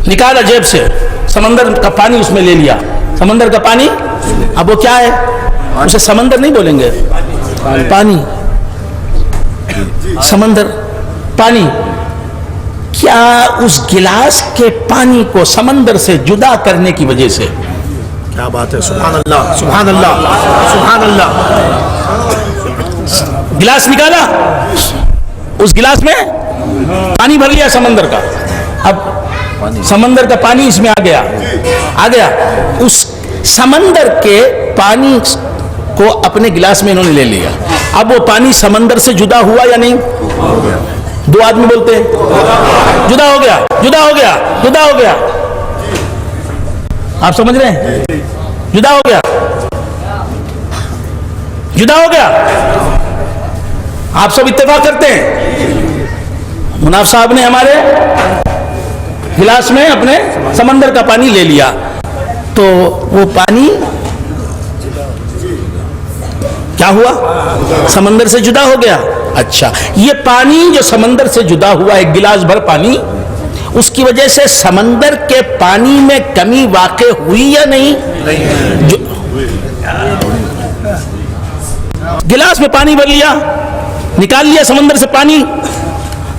نکالا جیب سے، سمندر کا پانی اس میں لے لیا، سمندر کا پانی، اب وہ کیا ہے؟ اسے سمندر نہیں بولیں گے، پانی، سمندر، پانی۔ کیا اس گلاس کے پانی کو سمندر سے جدا کرنے کی وجہ سے، کیا بات ہے، سبحان اللہ سبحان اللہ سبحان اللہ، گلاس نکالا، اس گلاس میں پانی بھر لیا سمندر کا، اب سمندر کا پانی اس میں آ گیا، اس سمندر کے پانی کو اپنے گلاس میں انہوں نے لے لیا، اب وہ پانی سمندر سے جدا ہوا یا نہیں؟ دو آدمی بولتے ہیں جدا ہو گیا، جدا ہو گیا، جدا ہو گیا، آپ سمجھ رہے ہیں؟ جدا ہو گیا، جدا ہو گیا، آپ سب اتفاق کرتے ہیں؟ مناف صاحب نے ہمارے گلاس میں اپنے سمندر کا پانی لے لیا، تو وہ پانی کیا ہوا؟ سمندر سے جدا ہو گیا۔ اچھا، یہ پانی جو سمندر سے جدا ہوا، ایک گلاس بھر پانی، اس کی وجہ سے سمندر کے پانی میں کمی واقع ہوئی یا نہیں؟ گلاس میں پانی بھر لیا، نکال لیا سمندر سے پانی،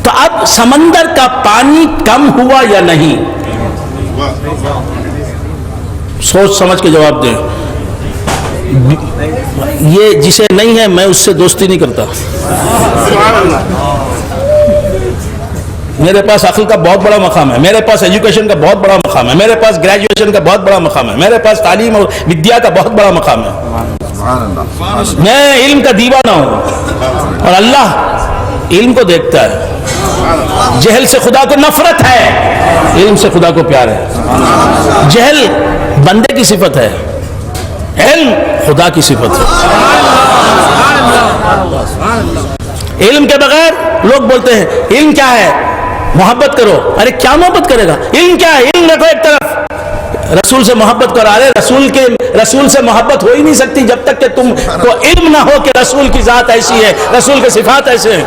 تو اب سمندر کا پانی کم ہوا یا نہیں؟ سوچ سمجھ کے جواب دیں۔ یہ جسے نہیں ہے میں اس سے دوستی نہیں کرتا، میرے پاس عقل کا بہت بڑا مقام ہے، میرے پاس ایجوکیشن کا بہت بڑا مقام ہے، میرے پاس گریجویشن کا بہت بڑا مقام ہے، میرے پاس تعلیم اور ودیا کا بہت بڑا مقام ہے، میں علم کا دیوانہ ہوں، اور اللہ علم کو دیکھتا ہے۔ جہل سے خدا کو نفرت ہے، علم سے خدا کو پیار ہے۔ جہل بندے کی صفت ہے، علم خدا کی صفت ہے۔ علم کے بغیر لوگ بولتے ہیں علم کیا ہے؟ محبت کرو، ارے کیا محبت کرے گا؟ علم کیا ہے؟ علم رکھو ایک طرف، رسول سے محبت کرو، ارے رسول سے محبت ہو ہی نہیں سکتی جب تک کہ تم کو علم نہ ہو کہ رسول کی ذات ایسی ہے، رسول کے صفات ایسے ہیں۔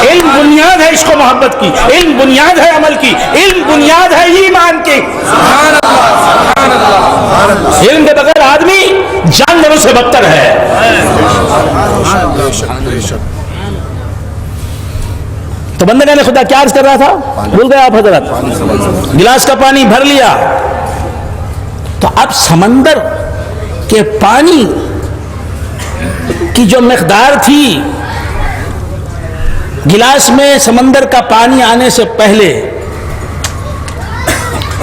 علم بنیاد ہے عشق و محبت کی، علم بنیاد ہے عمل کی، علم بنیاد ہے ایمان کی۔ علم کے بغیر آدمی جانوروں سے بدتر ہے۔ تو بندگان خدا کیا عرض کر رہا تھا؟ بھول گئے آپ حضرات؟ گلاس کا پانی بھر لیا، تو اب سمندر کے پانی کی جو مقدار تھی گلاس میں سمندر کا پانی آنے سے پہلے،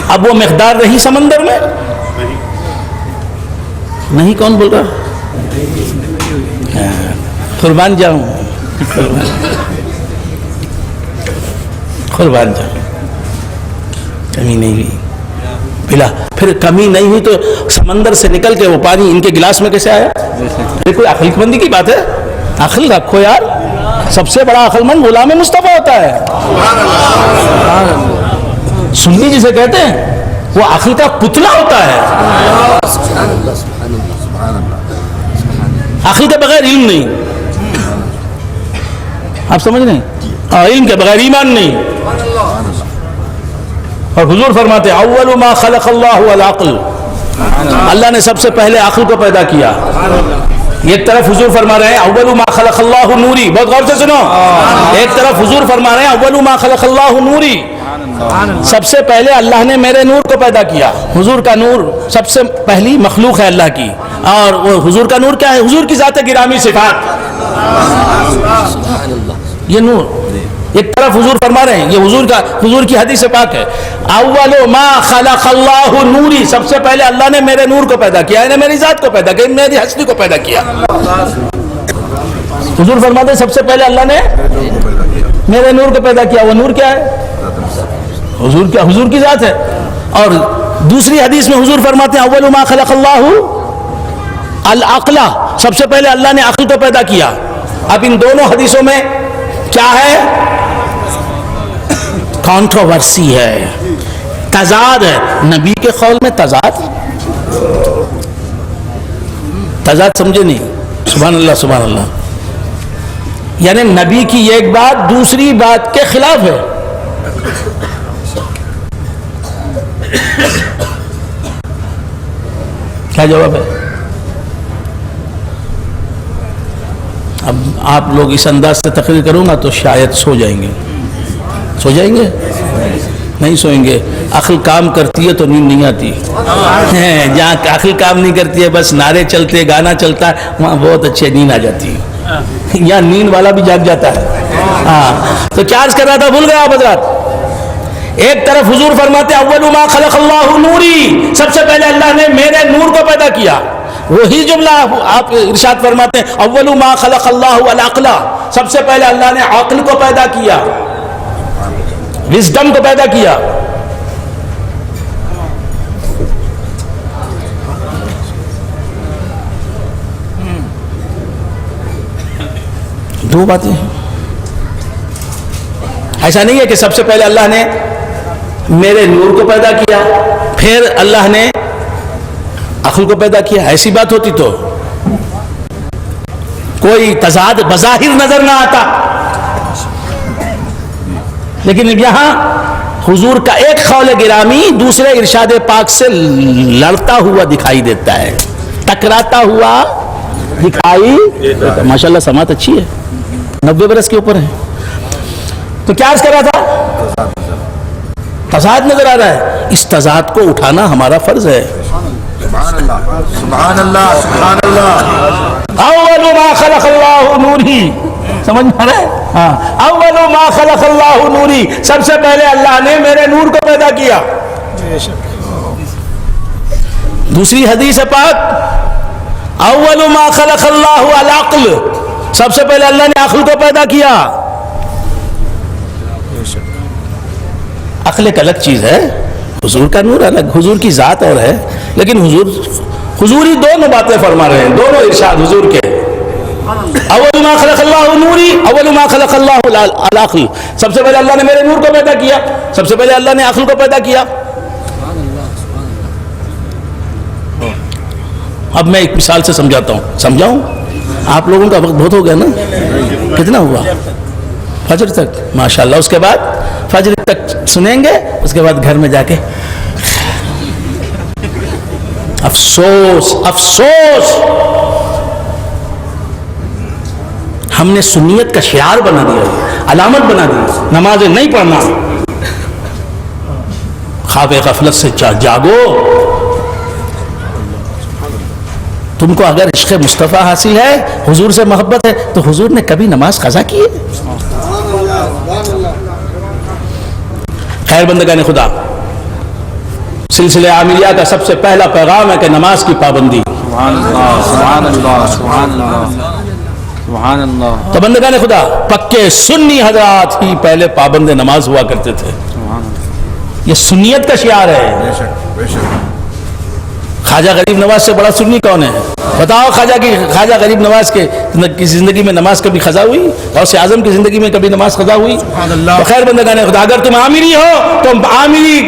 اب وہ مقدار رہی سمندر میں نہیں؟ کون بول رہا؟ قربان جاؤں، قربان جاؤں، کمی نہیں ہوئی، پلا پھر کمی نہیں ہوئی تو سمندر سے نکل کے وہ پانی ان کے گلاس میں کیسے آیا؟ یہ کوئی عقل مندی کی بات ہے؟ عقل رکھو یار، سب سے بڑا عقل مند غلام مصطفیٰ ہوتا ہے۔ سنی جسے کہتے ہیں وہ عقل کا پتلا ہوتا ہے۔ عقل کے بغیر علم نہیں، آپ سمجھ رہے ہیں؟ علم کے بغیر ایمان نہیں۔ اور حضور فرماتے اول ما خلق اللہ العقل، اللہ نے سب سے پہلے عقل کو پیدا کیا۔ ایک طرف حضور فرما رہے ہیں اول ما خلق اللہ نوری، بہت غور سے سنو، ایک طرف حضور فرما رہے ہیں اول ما خلق اللہ نوری، سب سے پہلے اللہ نے میرے نور کو پیدا کیا۔ حضور کا نور سب سے پہلی مخلوق ہے اللہ کی، اور وہ حضور کا نور کیا ہے؟ حضور کی ذات گرامی صفات، یہ نور۔ ایک طرف حضور فرما رہے ہیں، یہ حضور کی حدیث پاک ہے، اول ما خلق اللہ نوری، سب سے پہلے اللہ نے میرے نور کو پیدا کیا، یعنی میری ذات کو پیدا کیا، میری ہستی کو پیدا کیا۔ حضور فرماتے ہیں سب سے پہلے اللہ نے میرے نور کو پیدا کیا، وہ نور کیا ہے؟ حضور کی ذات ہے۔ اور دوسری حدیث میں حضور فرماتے ہیں اول ما خلق اللہ العقل، سب سے پہلے اللہ نے عقل کو پیدا کیا۔ اب ان دونوں حدیثوں میں کیا ہے؟ کنٹروورسی ہے، تضاد ہے۔ نبی کے قول میں تضاد سمجھے نہیں؟ سبحان اللہ سبحان اللہ، یعنی نبی کی ایک بات دوسری بات کے خلاف ہے۔ کیا جواب ہے؟ اب آپ لوگ اس انداز سے تقریر کروں گا تو شاید سو جائیں گے. سو جائیں گے؟ نہیں سوئیں گے. عقل کام کرتی ہے تو نیند نہیں آتی. جہاں عقل کام نہیں کرتی ہے، بس نعرے چلتے، گانا چلتا ہے، وہاں بہت اچھے نیند آ جاتی ہے. یہاں نیند والا بھی جاگ جاتا ہے. ہاں تو کیا عرض کر رہا تھا، بھول گیا آپ حضرات؟ ایک طرف حضور فرماتے اول ما خلق اللہ نوری، سب سے پہلے اللہ نے میرے نور کو پیدا کیا. وہی جملہ آپ ارشاد فرماتے ہیں اول ما خلق اللہ العقل، سب سے پہلے اللہ نے عقل کو پیدا کیا، وزڈم کو پیدا کیا. دو باتیں ہیں. ایسا نہیں ہے کہ سب سے پہلے اللہ نے میرے نور کو پیدا کیا پھر اللہ نے عقل کو پیدا کیا. ایسی بات ہوتی تو کوئی تضاد بظاہر نظر نہ آتا، لیکن یہاں حضور کا ایک قول گرامی دوسرے ارشاد پاک سے لڑتا ہوا دکھائی دیتا ہے، ٹکراتا ہوا دکھائی دیتا ہے. ماشاءاللہ سماعت اچھی ہے، 90 برس کے اوپر ہے. تو کیا عرض کر رہا تھا؟ تضاد نظر آ رہا ہے، اس تضاد کو اٹھانا ہمارا فرض ہے. سبحان اللہ سبحان اللہ سبحان اللہ. اول ما خلق اللہ نوری، سمجھ میں آ رہا ہے؟ ہاں، اول ما خلق اللہ نوری، سب سے پہلے اللہ نے میرے نور کو پیدا کیا. دوسری حدیث پاک اول ما خلق اللہ العقل، سب سے پہلے اللہ نے عقل کو پیدا کیا. عقل ایک الگ چیز ہے، حضور کا نور الگ، حضور کی ذات اور ہے. لیکن حضور ہی دونوں باتیں فرما رہے ہیں، دونوں ارشاد حضور کے. اول ما خلق اللہ نوری، اول ما خلق اللہ العقل، سب سے پہلے اللہ نے میرے نور کو پیدا کیا، سب سے پہلے اللہ نے عقل کو پیدا کیا. اب میں ایک مثال سے سمجھاتا ہوں. سمجھاؤں؟ آپ لوگوں کا وقت بہت ہو گیا نا، کتنا ہوا؟ فجر تک. ماشاءاللہ. اس کے بعد فجر تک سنیں گے، اس کے بعد گھر میں جا کے افسوس افسوس، ہم نے سنیت کا شعار بنا دیا، علامت بنا دی، نماز نہیں پڑھنا. خواب غفلت سے جاگو. تم کو اگر عشق مصطفیٰ حاصل ہے، حضور سے محبت ہے، تو حضور نے کبھی نماز قضا کی ہے؟ خیر بندگان خدا، سلسلہ عاملیہ کا سب سے پہلا پیغام ہے کہ نماز کی پابندی. سبحان اللہ سبحان اللہ سبحان اللہ سبحان اللہ. تو بندگان خدا، پکے سنی حضرات ہی پہلے پابند نماز ہوا کرتے تھے. یہ سنیت کا شعار ہے. خواجہ غریب نواز سے بڑا سنی کون ہے؟ بتاؤ. خواجہ غریب نواز کی زندگی میں نماز کبھی قضا ہوئی؟ غوث اعظم کی زندگی میں کبھی نماز قضا ہوئی؟ تو خیر بندگان خدا، اگر تم عامری ہو تو عامری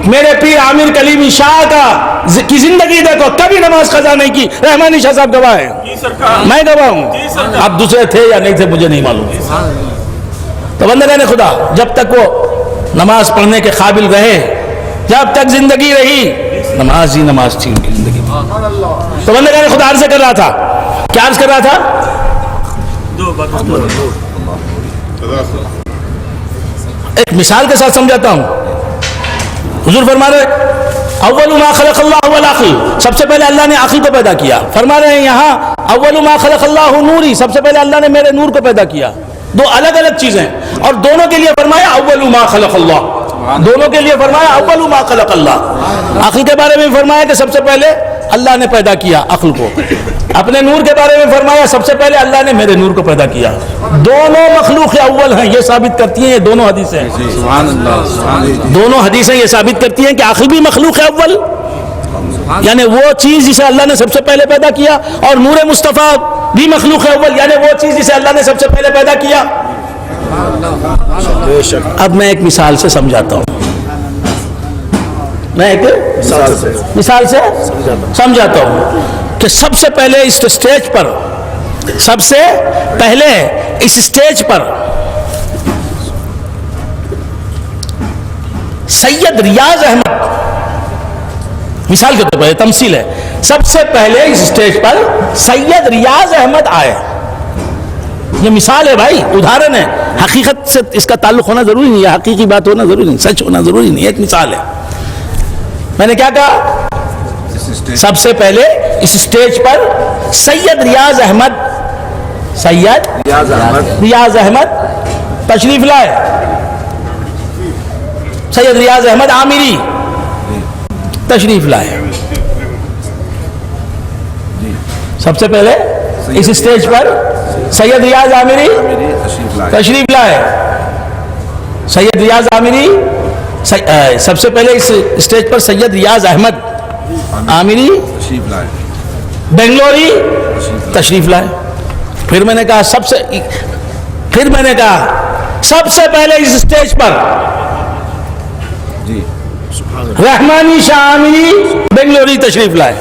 میرے پیر عامر کلیمی شاہ کی زندگی دیکھو، کبھی نماز قضا نہیں کی. رحمانی شاہ صاحب گواہ ہیں، میں گواہ ہوں. اب دوسرے تھے یا نہیں تھے مجھے نہیں معلوم. تو بندگان خدا، جب تک وہ نماز پڑھنے کے قابل رہے، جب تک زندگی رہی، نماز ہی نماز تھی ان کی زندگی میں. تو بندگان خدا عرض کر رہا تھا، کیا عرض کر رہا تھا؟ ایک مثال کے ساتھ سمجھاتا ہوں. حضور فرما رہے اول ما خلق اللہ العقل، سب سے پہلے اللہ نے عقل کو پیدا کیا. فرما رہے ہیں یہاں اول ما خلق اللہ نوری، سب سے پہلے اللہ نے میرے نور کو پیدا کیا. دو الگ الگ چیزیں، اور دونوں کے لیے فرمایا اول ما خلق اللہ. دونوں کے لیے فرمایا اول ما خلق اللہ. عقل کے بارے میں فرمایا کہ سب سے پہلے اللہ نے پیدا کیا عقل کو. اپنے نور کے بارے میں فرمایا سب سے پہلے اللہ نے میرے نور کو پیدا کیا. دونوں مخلوق اول ہیں، یہ ثابت کرتی ہیں یہ دونوں حدیثیں. سبحان اللہ. دونوں حدیثیں یہ ثابت کرتی ہیں کہ عقل بھی مخلوق ہے اول، یعنی وہ چیز جسے اللہ نے سب سے پہلے پیدا کیا، اور نور مصطفیٰ بھی مخلوق ہے اول، یعنی وہ چیز جسے اللہ نے سب سے پہلے پیدا کیا. اب میں ایک مثال سے سمجھاتا ہوں. میں ایک مثال سے سمجھاتا ہوں کہ سب سے پہلے اس اسٹیج پر، سب سے پہلے اس اسٹیج پر سید ریاض احمد، مثال کے طور پر تمثیل ہے، سب سے پہلے اس اسٹیج پر سید ریاض احمد آئے. یہ مثال ہے بھائی، ادھارن ہے، حقیقت سے اس کا تعلق ہونا ضروری نہیں ہے، حقیقی بات ہونا ضروری نہیں، سچ ہونا ضروری نہیں، ایک مثال ہے. میں نے کیا کہا؟ سب سے پہلے اس اسٹیج پر سید ریاض احمد، سید ریاض احمد تشریف لائے. سید ریاض احمد عامری تشریف لائے. سب سے پہلے اس اسٹیج پر سید ریاض عامری تشریف لائے. سید ریاض عامری، سب سے پہلے اس اسٹیج پر سید ریاض احمد عامری بنگلوری تشریف لائے. پھر میں نے کہا سب سے پہلے اس اسٹیج پر رحمانی شاہ عامری بنگلوری تشریف لائے.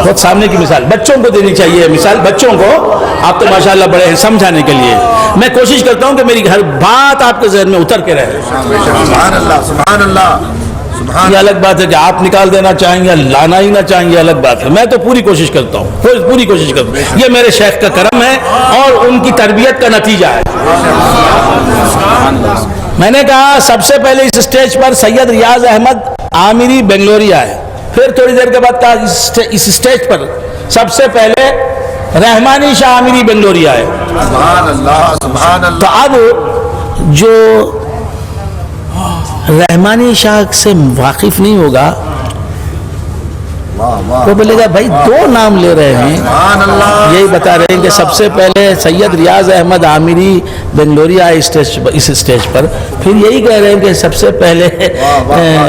بہت سامنے کی مثال بچوں کو دینی چاہیے. مثال بچوں کو، آپ تو ماشاءاللہ بڑے ہیں سمجھانے کے لیے. میں کوشش کرتا ہوں کہ میری ہر بات آپ کے ذہن میں اتر کے رہے. سبحان اللہ سبحان اللہ. یہ الگ بات ہے کہ آپ نکال دینا چاہیں گے، لانا ہی نہ چاہیں گے، الگ بات ہے. میں تو پوری کوشش کرتا ہوں، پوری کوشش کرتا ہوں. یہ میرے شیخ کا کرم ہے اور ان کی تربیت کا نتیجہ ہے. میں نے کہا سب سے پہلے اس اسٹیج پر سید ریاض احمد عامری بنگلوری آئے. پھر تھوڑی دیر کے بعد کہا اس اسٹیج پر سب سے پہلے رحمانی شاہ عامری بنگلوری آئے. سبحان اللہ سبحان اللہ. تو اب جو رحمانی شاہ سے واقف نہیں ہوگا وہ بولے گا بھائی دو نام لے رہے ہیں. یہی بتا رہے ہیں کہ سب سے پہلے سید ریاض احمد عامری بنگلوری آئے اس اسٹیج پر. پھر یہی کہہ رہے ہیں کہ سب سے پہلے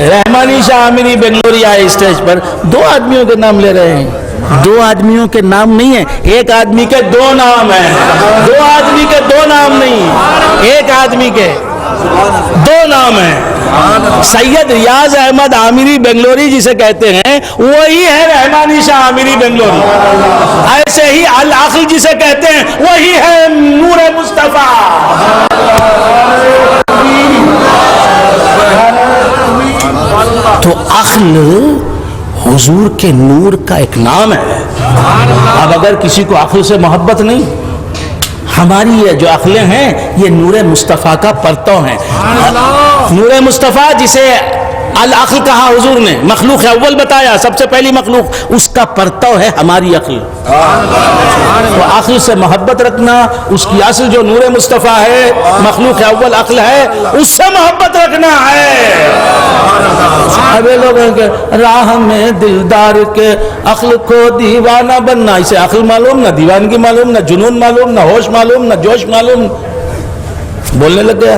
رحمانی شاہ عامری بنگلوری آئے اسٹیج پر. دو آدمیوں کے نام لے رہے ہیں. دو آدمیوں کے نام نہیں ہیں، ایک آدمی کے دو نام ہیں. دو آدمی کے دو نام نہیں، ایک آدمی کے دو نام ہیں. سید ریاض احمد عامری بنگلوری جسے کہتے ہیں وہی ہے رحمانی شاہ عامری بنگلوری. ایسے ہی العقل جسے کہتے ہیں وہی ہے نور مصطفیٰ. تو عقل حضور کے نور کا ایک نام ہے. اب اگر کسی کو عقل سے محبت نہیں، ہماری یہ جو عقلیں ہیں یہ نور مصطفیٰ کا پرتو ہیں. نور مصطفیٰ جسے العقل کہا حضور نے، مخلوق اول بتایا، سب سے پہلی مخلوق، اس کا پرتو ہے ہماری عقل. تو عقل سے محبت رکھنا، اس کی اصل جو نور مصطفیٰ ہے، مخلوق اول عقل ہے، اس سے محبت رکھنا ہے. اب یہ لوگ ہیں کہ راہ میں دلدار کے عقل کو دیوانہ بننا. اسے عقل معلوم، نہ دیوانگی معلوم، نہ جنون معلوم، نہ ہوش معلوم، نہ جوش معلوم، بولنے لگ گیا.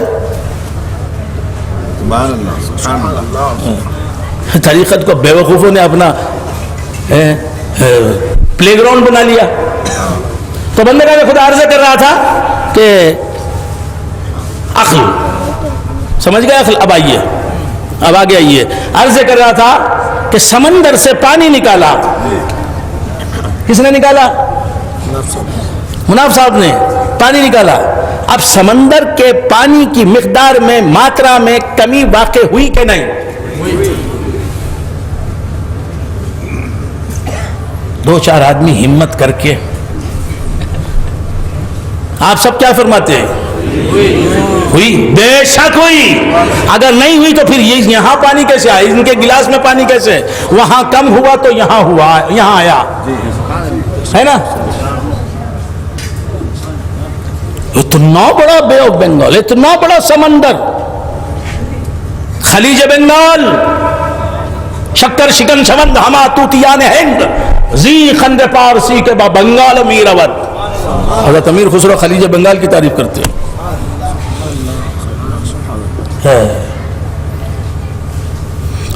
طریقت کو بیوقوفوں نے اپنا پلے گراؤنڈ بنا لیا. تو بندے کا خدا عرض کر رہا تھا کہ عقل سمجھ گئے. عقل اب آگے آئیے. عرض کر رہا تھا کہ سمندر سے پانی نکالا. کس نے نکالا؟ مناف صاحب نے پانی نکالا. اب سمندر کے پانی کی مقدار میں، ماترا میں کمی واقع ہوئی کہ نہیں؟ دو چار آدمی ہمت کر کے، آپ سب کیا فرماتے ہیں؟ ہوئی، بے شک ہوئی. اگر نہیں ہوئی تو پھر یہاں پانی کیسے آیا؟ ان کے گلاس میں پانی کیسے؟ وہاں کم ہوا تو یہاں ہوا، یہاں آیا ہے نا. اتنا بڑا بے آف بنگال، اتنا بڑا سمندر، خلیج بنگال، شکر شکن شمند ہما توتیان ہند، زی خند پارسی کے با بنگال میرود. حضرت امیر خسرو خلیج بنگال کی تعریف کرتے ہیں.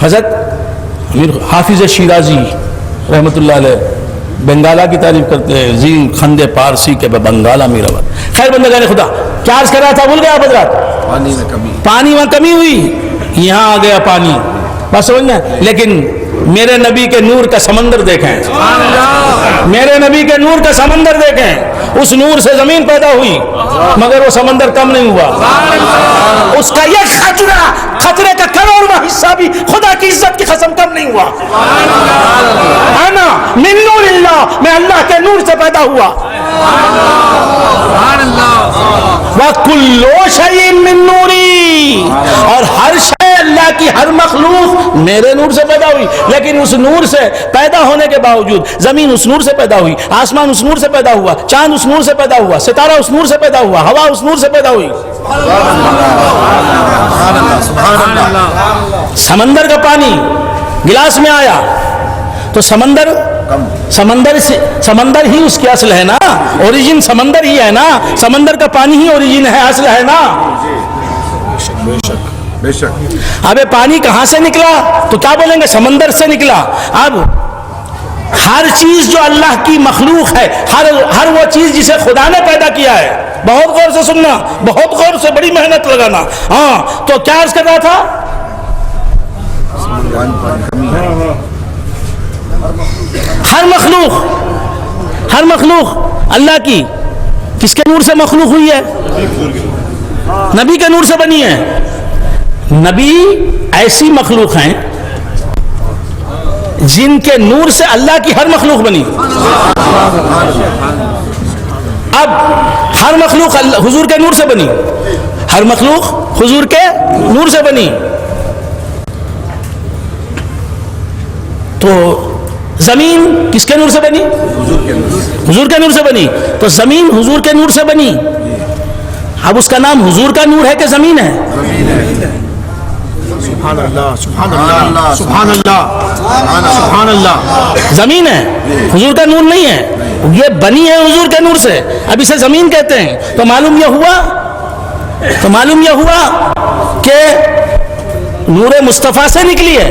حضرت امیر حافظ شیرازی رحمت اللہ علیہ بنگالہ کی تعریف کرتے ہیں، زین خند پارسی کے بنگالہ میرود. خیر بندگان خدا، کیا عرض کر رہا تھا بھول گیا آپ حضرات؟ پانی میں کمی ہوئی، یہاں آ گیا پانی، بس سمجھنا. لیکن میرے نبی کے نور کا سمندر دیکھیں, میرے نبی کے نور کا سمندر دیکھیں. اس نور سے زمین پیدا ہوئی مگر وہ سمندر کم نہیں ہوا. اس کا یہ خطرے کا کروڑواں حصہ بھی خدا کی عزت کی قسم کم نہیں ہوا. انا من نور اللہ, میں اللہ کے نور سے پیدا ہوا. وَكُلُّ شَيْءٍ مِّن نُّورِي, اور ہر شے اللہ کی ہر مخلوق میرے نور سے پیدا ہوئی. لیکن اس نور سے پیدا ہونے کے باوجود زمین اس نور سے پیدا ہوئی, آسمان اس نور سے پیدا ہوا, چاند اس نور سے پیدا ہوا, ستارہ اس نور سے پیدا ہوا, ہوا اس نور سے پیدا ہوئی. سمندر کا پانی گلاس میں آیا تو سمندر ہی اس کی اصل ہے نا, اوریجن سمندر ہی ہے نا, سمندر کا پانی ہی اوریجن ہے, اصل ہے نا. بے شک. اب پانی کہاں سے نکلا تو کیا بولیں گے, سمندر سے نکلا. اب ہر چیز جو اللہ کی مخلوق ہے, ہر وہ چیز جسے خدا نے پیدا کیا ہے, بہت غور سے سننا, بہت غور سے, بڑی محنت لگانا. ہاں تو کیا عرض کر رہا تھا, ہر مخلوق اللہ کی کس کے نور سے مخلوق ہوئی ہے, نبی کے نور سے بنی ہے. نبی ایسی مخلوق ہیں جن کے نور سے اللہ کی ہر مخلوق بنی. اب ہر مخلوق حضور کے نور سے بنی, ہر مخلوق حضور کے نور سے بنی. تو زمین کس کے نور سے بنی, حضور کے نور سے بنی. تو زمین حضور کے نور سے بنی. اب اس کا نام حضور کا نور ہے کہ زمین ہے؟ سبحان اللہ, سبحان اللہ, سبحان اللہ, سبحان اللہ. زمین ہے, حضور کا نور نہیں ہے. یہ بنی ہے حضور کے نور سے, اب اسے زمین کہتے ہیں. تو معلوم یہ ہوا کہ نور مصطفیٰ سے نکلی ہے.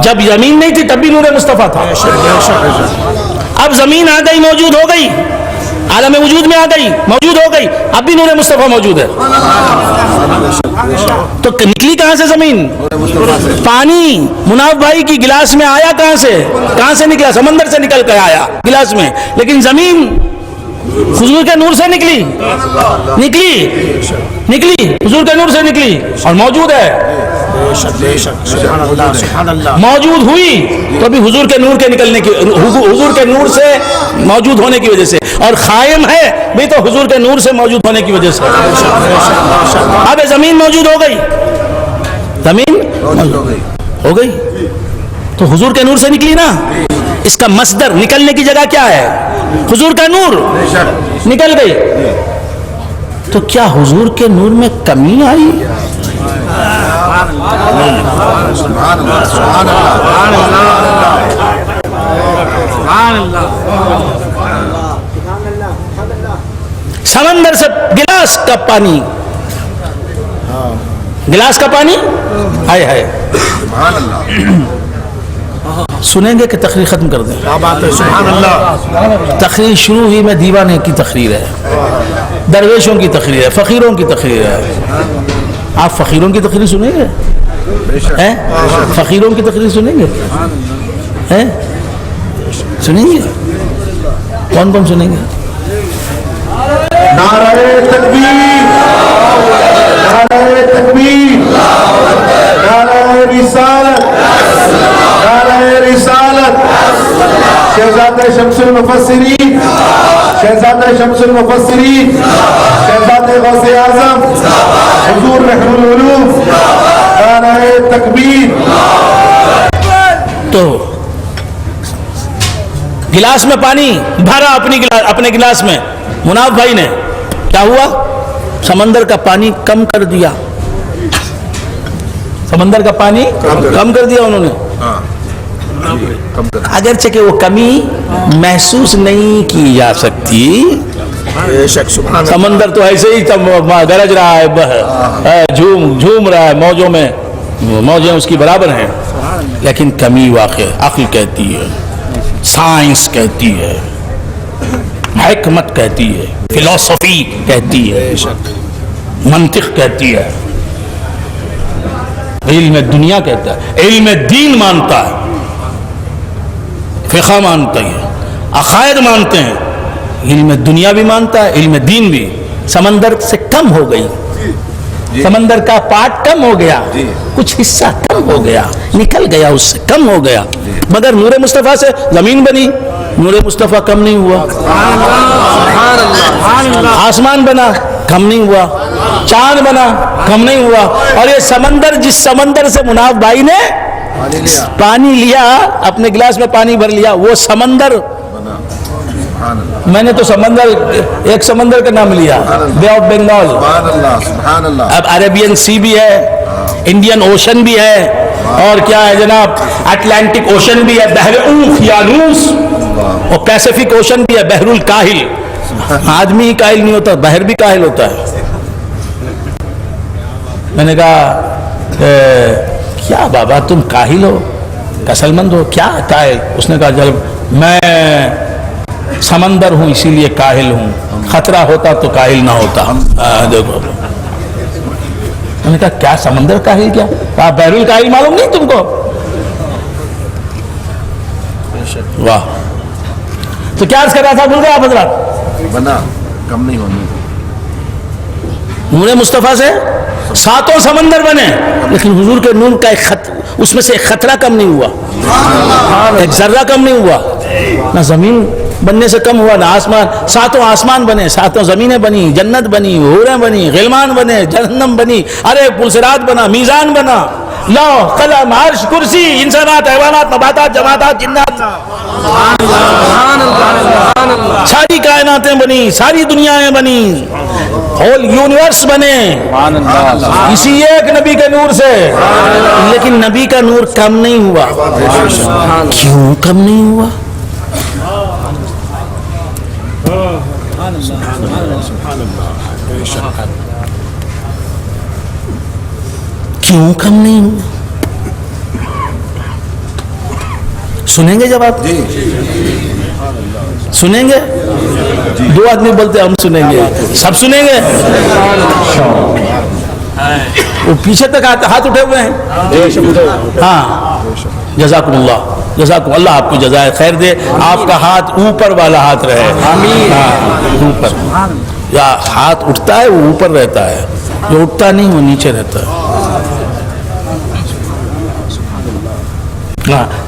جب زمین نہیں تھی تب بھی نور مصطفیٰ تھا. اب زمین آ گئی, موجود ہو گئی, عالم وجود میں آ گئی, موجود ہو گئی, اب بھی نور مصطفیٰ موجود ہے. تو نکلی کہاں سے زمین؟ پانی مناف بھائی کی گلاس میں آیا کہاں سے نکلا, سمندر سے نکل کر آیا گلاس میں. لیکن زمین حضور کے نور سے نکلی, حضور کے نور سے نکلی اور موجود ہے. موجود ہوئی تو بھی حضور کے نور کے نکلنے کی, حضور کے نور سے موجود ہونے کی وجہ سے, اور قائم ہے بھی تو حضور کے نور سے موجود ہونے کی وجہ سے. اب زمین موجود ہو گئی, زمین ہو گئی تو حضور کے نور سے نکلی نا. اس کا مصدر, نکلنے کی جگہ کیا ہے, حضور کا نور, نکل گئی. تو کیا حضور کے نور میں کمی آئی؟ سمندر سے گلاس کا پانی ہے. سنیں گے کہ تقریر ختم کر دیں؟ سبحان اللہ. تقریر شروع ہوئی میں دیوانے کی تقریر ہے, درویشوں کی تقریر ہے, فقیروں کی تقریر ہے. آپ فقیروں کی تقریر سنیں گے؟ فقیروں کی تقریر سنیں گے؟ سنیں گے؟ کون سنیں گے؟ نعرہ تکبیر, نعرہ تکبیر, نعرہ رسالت, نعرہ رسالت. شہزادہ شمس المفسرین, شہزادہ شمس المفسرین, شہزادہ غوث اعظم حضور رحم العلوم, نعرہ تکبیر. تو گلاس میں پانی بھرا, اپنے گلاس میں مناف بھائی نے, کیا ہوا, سمندر کا پانی کم کر دیا. سمندر کا پانی کم کر دیا انہوں نے. اگرچہ کہ وہ کمی محسوس نہیں کی جا سکتی. سمندر تو ایسے ہی گرج رہا ہے, جھوم رہا ہے موجوں میں, موجیں اس کی برابر ہیں. لیکن کمی واقع عقل کہتی ہے, سائنس کہتی ہے, حکمت کہتی ہے, فلسفی کہتی ہے, منطق کہتی ہے علم دنیا کہتا ہے، علم دین مانتا ہے، فقہ مانتا ہے، عقائد مانتے ہیں، علم دنیا بھی مانتا ہے، علم دین بھی. سمندر سے کم ہو گئی، سمندر کا پارٹ کم ہو گیا، کچھ حصہ کم ہو گیا، نکل گیا، اس سے کم ہو گیا، مگر نور مصطفیٰ سے زمین بنی، نور مصطفیٰ کم نہیں ہوا. آسمان بنا، کم نہیں ہوا. چاند بنا، کم نہیں ہوا. اور یہ سمندر، جس سمندر سے مناف بھائی نے پانی لیا، اپنے گلاس میں پانی بھر لیا، وہ سمندر، میں نے تو سمندر، ایک سمندر کا نام لیا، بے آف بنگال. اب عربین سی بھی ہے، انڈین اوشن بھی ہے، اور کیا ہے جناب، اٹلانٹک اوشن بھی ہے، بحر اوقیانوس، اور پیسیفک اوشن بھی ہے، بحر الکاہل. آدمی ہی کاہل نہیں ہوتا، بحر بھی کاہل ہوتا ہے. میں نے کہا کیا بابا تم کاہل ہو، کسل مند ہو، کیا کاہل؟ اس نے کہا جب میں سمندر ہوں اسی لیے کاہل ہوں، خطرہ ہوتا تو کاہل نہ ہوتا. دیکھو، میں نے کہا کیا سمندر کاہل؟ کیا بحر الکاہل معلوم نہیں تم کو؟ واہ. تو کیا عرض کر رہا تھا، بھول گئے آپ حضرات؟ بنا کم نہیں ہونے. نور مصطفیٰ سے 7 سمندر بنے، لیکن حضور کے نور کا ایک اس میں سے ایک خطرہ کم نہیں ہوا، ایک ذرہ کم نہیں ہوا. نہ زمین بننے سے کم ہوا، نہ آسمان. 7 آسمان بنے، 7 زمینیں بنی، جنت بنی، حوریں بنی، غلمان بنے، جہنم بنی، ارے پلسرات بنا، میزان بنا، لوح قلم عرش کرسی، انسانات، حیوانات، نباتات، جماعتات، جنات، ساری کائناتیں بنی، ساری دنیایں بنی، ہول یونیورس بنے اسی ایک نبی کے نور سے. لیکن نبی کا نور کم نہیں ہوا. کیوں کم نہیں ہوا؟ کیوں کم نہیں ہوا؟ سنیں گے جب آپ سنیں گے؟ 2 آدمی بولتے ہم سنیں گے، سب سنیں گے؟ وہ پیچھے تک ہاتھ اٹھے ہوئے ہیں. ہاں، جزاکم اللہ، جزاکم اللہ، آپ کو جزائے خیر دے. آپ کا ہاتھ اوپر والا ہاتھ رہے. اوپر، یا ہاتھ اٹھتا ہے وہ اوپر رہتا ہے، جو اٹھتا نہیں وہ نیچے رہتا ہے.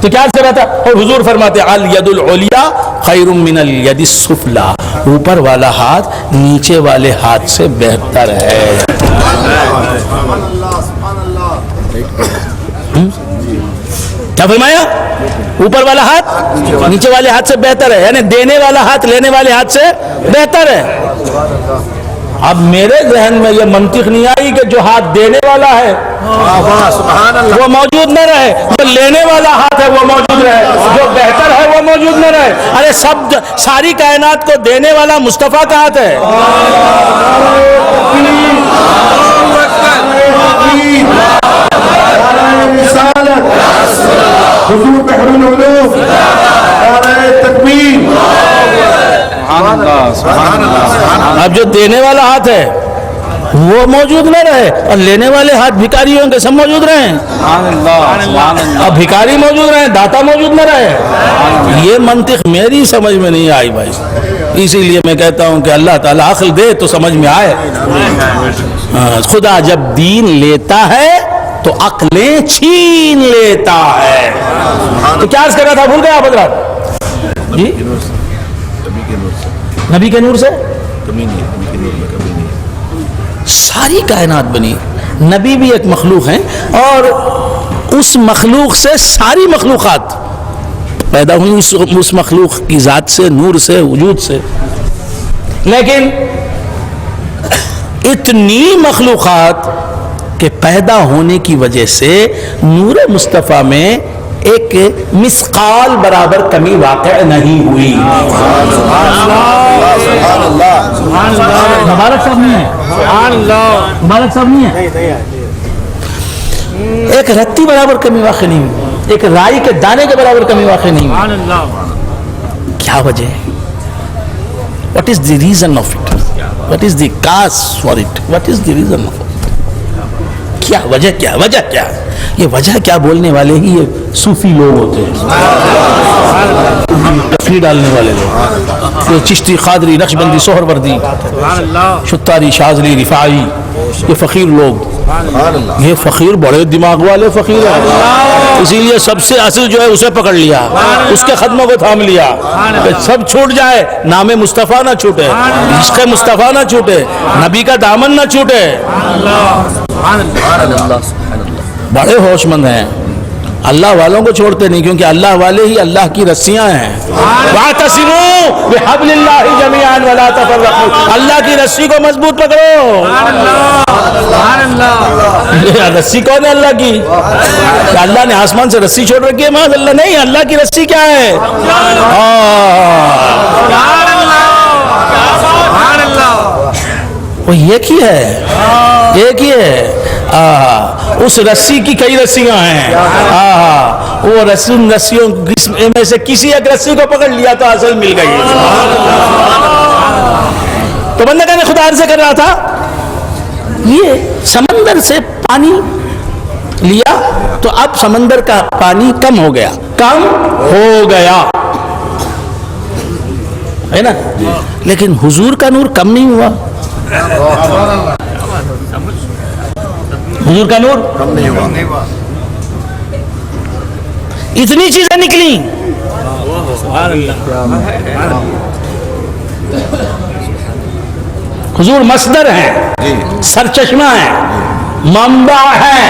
تو کیا سے رہتا؟ اور حضور فرماتے الید العلیٰ خیر من الید السفلی، اوپر والا ہاتھ نیچے والے ہاتھ سے بہتر ہے. کیا فرمایا؟ اوپر والا ہاتھ نیچے والے ہاتھ سے بہتر ہے، یعنی دینے والا ہاتھ لینے والے ہاتھ سے بہتر ہے. اب میرے ذہن میں یہ منطق نہیں آئی کہ جو ہاتھ دینے والا ہے وہ موجود نہ رہے، جو لینے والا ہاتھ ہے وہ موجود رہے، جو بہتر ہے وہ موجود نہ رہے. ارے ساری کائنات کو دینے والا مصطفیٰ کا ہاتھ ہے. اب جو دینے والا ہاتھ ہے وہ موجود نہ رہے اور لینے والے ہاتھ بھکاری ہوں گے، سب موجود رہیں. اب بھکاری موجود رہیں، داتا موجود نہ رہے. یہ منطق میری سمجھ میں نہیں آئی بھائی. اسی لیے میں کہتا ہوں کہ اللہ تعالیٰ عقل دے تو سمجھ میں آئے. خدا جب دین لیتا ہے تو عقلیں چھین لیتا ہے. تو کیا عرض کر رہا تھا، بھول گئے آپ حضرات؟ جی، نبی کے نور سے ساری کائنات بنی. نبی بھی ایک مخلوق ہیں اور اس مخلوق سے ساری مخلوقات پیدا ہوئی، اس مخلوق کی ذات سے، نور سے، وجود سے. لیکن اتنی مخلوقات کے پیدا ہونے کی وجہ سے نور مصطفیٰ میں ایک مثقال برابر کمی واقع نہیں ہوئی. مبارک صاحب نہیں ہے، مبارک صاحب نہیں ہے. ایک رتی برابر کمی واقع نہیں ہوئی، ایک رائی کے دانے کے برابر کمی واقع نہیں ہوئی. کیا وجہ ہے؟ What is the reason of it? What is the cause for it? What is the reason of it? کیا وجہ کیا وجہ کیا؟ یہ وجہ کیا بولنے والے ہی یہ صوفی لوگ ہوتے ہیں، تفریح ڈالنے والے لوگ، یہ چشتی، قادری، نقشبندی، سہروردی، شتاری، شاذلی، رفاعی، یہ فقیر لوگ، یہ فقیر بڑے دماغ والے فقیر ہیں، اسی لیے سب سے اصل جو ہے اسے پکڑ لیا، اس کے قدموں کو تھام لیا کہ سب چھوٹ جائے، نام مصطفیٰ نہ چھوٹے، عشق مصطفیٰ نہ چھوٹے، نبی کا دامن نہ چھوٹے۔ بڑے ہوش مند ہیں، اللہ والوں کو چھوڑتے نہیں، کیونکہ اللہ والے ہی اللہ کی رسیاں ہیں۔ وَاعْتَصِمُوا بِحَبْلِ اللَّهِ جَمِيعًا وَلَا تَفَرَّقُوا، اللہ کی رسی کو مضبوط پکڑو۔ رسی کون ہے اللہ کی؟ کیا اللہ نے آسمان سے رسی چھوڑ رکھی ہے؟ معاذ اللہ، نہیں، اللہ کی رسی کیا ہے؟ وہ ایک ہی ہے، ایک ہی ہے۔ اس رسی کی کئی رسیاں ہیں، وہ رسیوں میں سے کسی ایک رسی کو پکڑ لیا تو اصل مل گئی۔ تو بندہ کہنے خدا عرض کر رہا تھا، یہ سمندر سے پانی لیا تو اب سمندر کا پانی کم ہو گیا، کم ہو گیا ہے نا، لیکن حضور کا نور کم نہیں ہوا، حضور کا نور کم نہیں ہوا، اتنی چیزیں نکلی۔ حضور مصدر ہیں، سرچشمہ ہیں، منبع ہیں،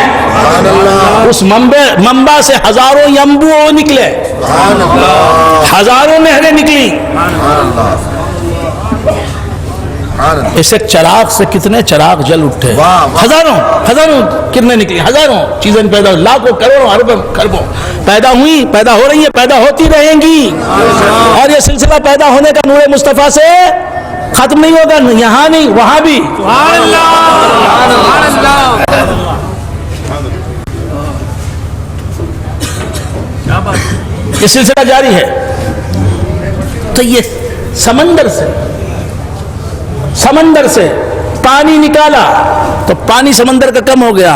اس منبع سے ہزاروں ینبوع نکلے، ہزاروں نہریں نکلی۔ اس ایک چراغ سے کتنے چراغ جل اٹھے، ہزاروں کرنیں نکلی، ہزاروں چیزیں پیدا، لاکھوں کروڑوں اربوں خربوں پیدا ہوئی، پیدا ہو رہی ہیں، پیدا ہوتی رہیں گی، اور یہ سلسلہ پیدا ہونے کا نور مصطفیٰ سے ختم نہیں ہوگا، یہاں نہیں وہاں بھی۔ یہ سلسلہ جاری ہے۔ تو یہ سمندر سے پانی نکالا تو پانی سمندر کا کم ہو گیا،